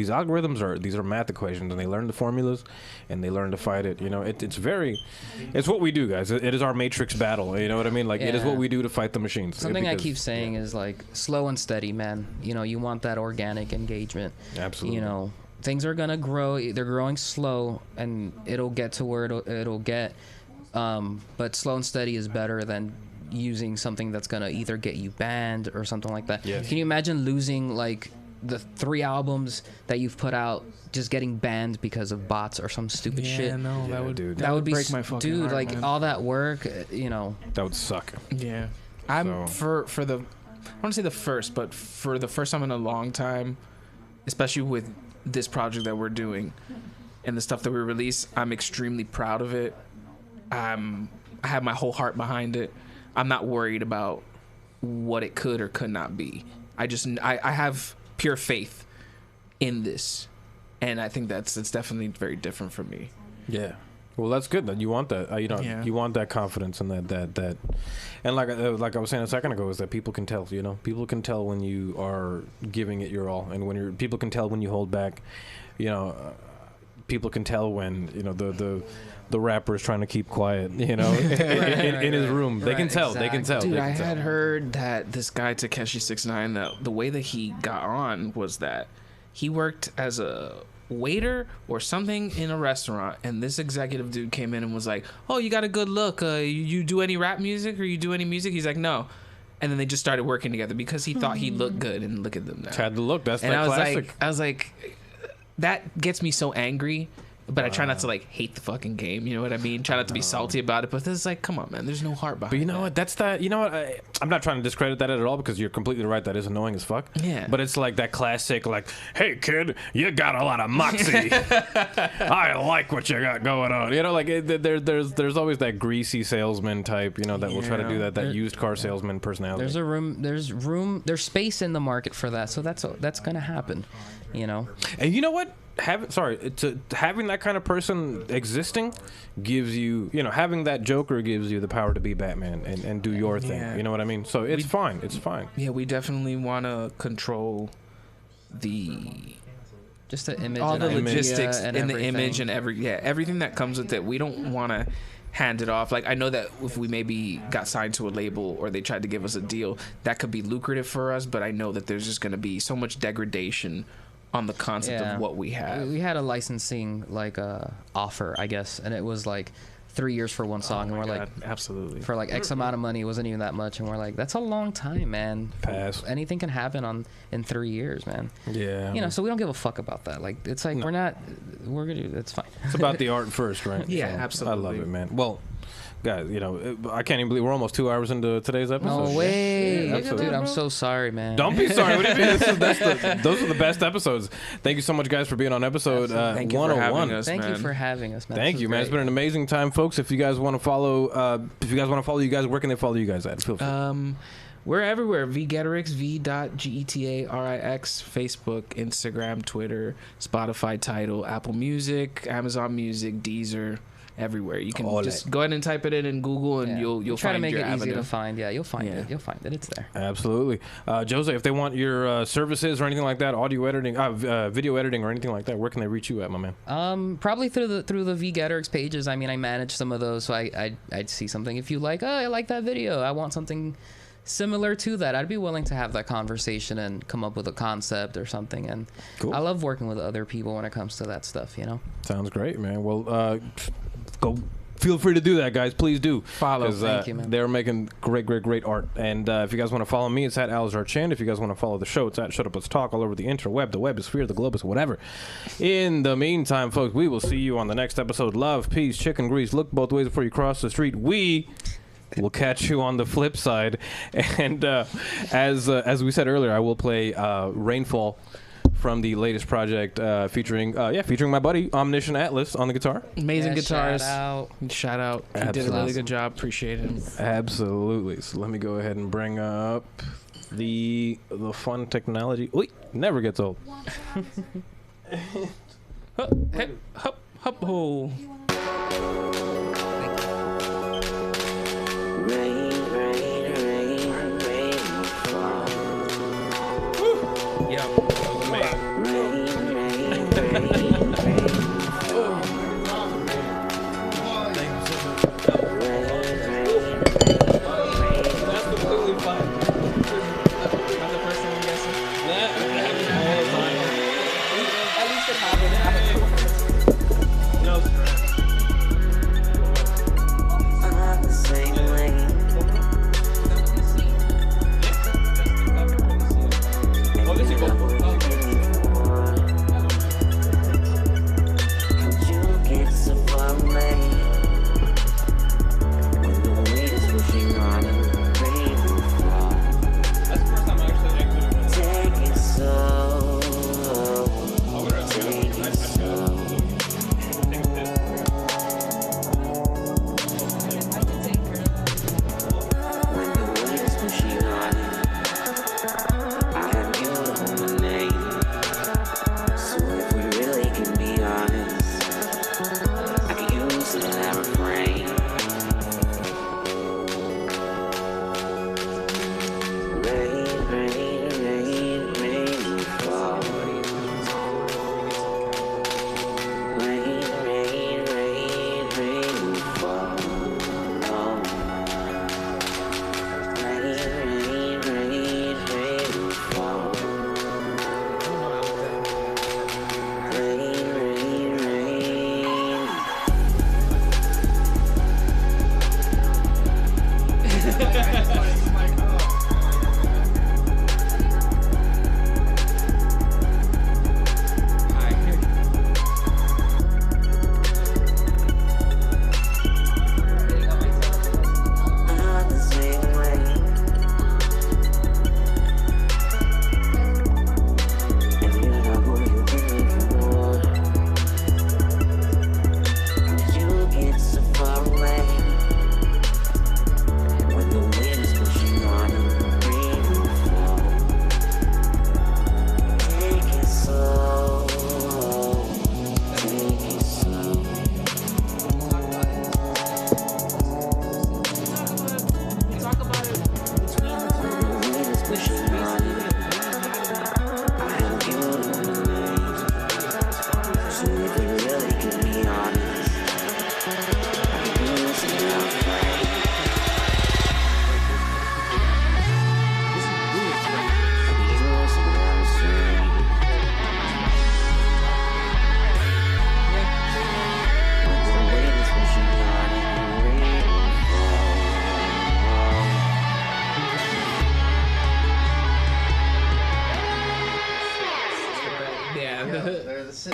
S1: algorithms are math equations, and they learn the formulas, and they learn to fight it. You know, it's what we do, guys. It is our matrix battle. You know what I mean? Like it is
S3: Yeah.
S1: what we do to fight the machines.
S3: Something I
S1: Because-
S3: keep saying is like slow and steady, man. You know, you want that organic engagement.
S1: Absolutely.
S3: You know, things are gonna grow. They're growing slow, and it'll get to where it'll get. But slow and steady is better than using something that's gonna either get you banned or something like that.
S1: Yes.
S3: Can you imagine losing like the 3 albums that you've put out, just getting banned because of bots or some stupid
S2: Yeah,
S3: shit?
S2: no,
S1: Yeah,
S2: that would
S1: dude.
S3: That would be
S2: break my fucking
S3: dude.
S2: heart,
S3: Like
S2: man.
S3: all that work, you know.
S1: That would suck.
S2: Yeah, I'm
S1: So-
S2: for the. I want to say the first, but for the first time in a long time, especially with this project that we're doing and the stuff that we release, I'm extremely proud of it. I have my whole heart behind it. I'm not worried about what it could or could not be. I have pure faith in this, and I think it's definitely very different for me.
S1: Yeah. Well, that's good. Then you want that.
S2: Yeah.
S1: You want that confidence and that. And like I was saying a second ago, is that people can tell. You know, people can tell when you are giving it your all, and when people can tell when you hold back. You know, people can tell when the rapper is trying to keep quiet. You know, in his room, they can tell. They can tell.
S2: Dude,
S1: they
S2: I
S1: can
S2: had
S1: tell.
S2: heard that this guy Takeshi 69, that the way that he got on was that he worked as a waiter or something in a restaurant, and this executive dude came in and was like, "Oh, you got a good look. You do any rap music or you do any music?" He's like, "No." And then they just started working together because he thought he looked good, and look at them now.
S1: Had the look. That's
S2: And
S1: that
S2: I was
S1: classic.
S2: like, that gets me so angry. But I try not to like hate the fucking game. You know what I mean? Try not to be salty about it. But this is like, come on, man. There's no heart behind.
S1: But you know
S2: that.
S1: what? That's that. You know what? I'm not trying to discredit that at all, because you're completely right. That is annoying as fuck.
S2: Yeah.
S1: But it's like that classic, like, hey kid, you got a lot of moxie. I like what you got going on. You know, like there's always that greasy salesman type. You know, that will try to do that used car salesman personality.
S3: There's space in the market for that, so that's gonna happen. You know.
S1: And you know what? Having that kind of person existing gives you, having that Joker gives you the power to be Batman and do your thing.
S2: Yeah.
S1: You know what I mean? So it's fine. It's fine.
S2: Yeah, we definitely want to control
S3: Just the image,
S2: all
S3: and
S2: the
S3: idea
S2: logistics
S3: and
S2: in the
S3: everything.
S2: image and everything that comes with it. We don't want to hand it off. Like, I know that if we maybe got signed to a label or they tried to give us a deal, that could be lucrative for us, but I know that there's just going to be so much degradation on the concept of what we have.
S3: We had a licensing offer, I guess, and it was like 3 years for one song, and we're like,
S2: absolutely,
S3: for like X amount of money, it wasn't even that much, and we're like, that's a long time, man.
S1: Pass.
S3: Anything can happen in 3 years, man.
S1: Yeah.
S3: So we don't give a fuck about that. Like, it's like we're gonna, it's fine.
S1: It's about the art first, right?
S2: Yeah,
S1: So,
S2: absolutely.
S1: I love it, man. Well, guys, you know, I can't even believe we're almost 2 hours into today's episode.
S3: No way.
S1: Yeah, absolutely.
S3: Dude, I'm so sorry, man.
S1: Don't be sorry. What do you mean? Those are the best episodes. Thank you so much, guys, for being on episode
S2: Thank you for
S1: 101.
S2: having us,
S3: Thank you
S2: man.
S3: for having us, man.
S1: Thank
S3: This
S1: you,
S3: was
S1: man. It's
S3: great.
S1: been an amazing time, folks. If you guys want to follow, you guys, where can they follow you guys at? Feel free.
S2: We're everywhere. V.Getarix, V.Getarix, Facebook, Instagram, Twitter, Spotify, Tidal, Apple Music, Amazon Music, Deezer, everywhere. You can
S1: All
S2: just
S1: that.
S2: go ahead and type it in Google, and
S3: Yeah.
S2: you'll
S3: try to
S2: find
S3: make
S2: your
S3: it easy
S2: avenue.
S3: to find. Yeah, you'll find
S2: Yeah.
S3: it. You'll find it. It's there.
S1: Absolutely. Jose, if they want your services or anything like that, audio editing, video editing or anything like that, where can they reach you at, my man?
S3: Probably through the V.Getarix pages. I mean, I manage some of those, so I'd see something. If you like, oh, I like that video, I want something similar to that, I'd be willing to have that conversation and come up with a concept or something. And
S1: Cool.
S3: I love working with other people when it comes to that stuff, you know.
S1: Sounds great, man. Well, go. Feel free to do that, guys. Please do.
S2: Follow.
S3: Thank you, man.
S1: They're making great art. And if you guys want to follow me, it's at Alzar If you guys want to follow the show, it's at Shut Up Let's Talk all over the interweb, the webosphere, the globus, whatever. In the meantime, folks, we will see you on the next episode. Love, peace, chicken grease. Look both ways before you cross the street. We'll catch you on the flip side. And as we said earlier, I will play Rainfall from the latest project featuring my buddy Omniscient Atlas on the guitar.
S2: Amazing
S3: Yeah,
S2: guitarist.
S3: shout out.
S2: He did a really
S1: Absolutely.
S2: good job. Appreciate him.
S1: Absolutely. So let me go ahead and bring up the fun technology. Wait, never gets old.
S2: Hup, hey, hup, hup, ho.
S5: Rain, rain, rain, rain, fall.
S2: Yeah.
S5: Rain, rain, rain, rain, fall. I'm not the same way. Could you get so far away when the weight is pushing on and rain will fall? Take it slow, take it slow. When the weight is pushing on I have you to hold my name. So if we really can be honest, I can use that refrain. Rain, rain, rain, rain fall. Rain, rain, rain, rain fall. Oh. Rain, rain, rain, rain fall. Rain, rain, rain. Not the same way. And you know who you've been for. You get so far away when the wind is pushing on and the rain will fall. Take it slow, take it slow. When the wind is pushing on I have you on my mind. So if we really can be honest, I can use it now, right? Use it now, straight. When the wind is pushing on and the rain will fall.
S2: Yeah.
S6: They're the same.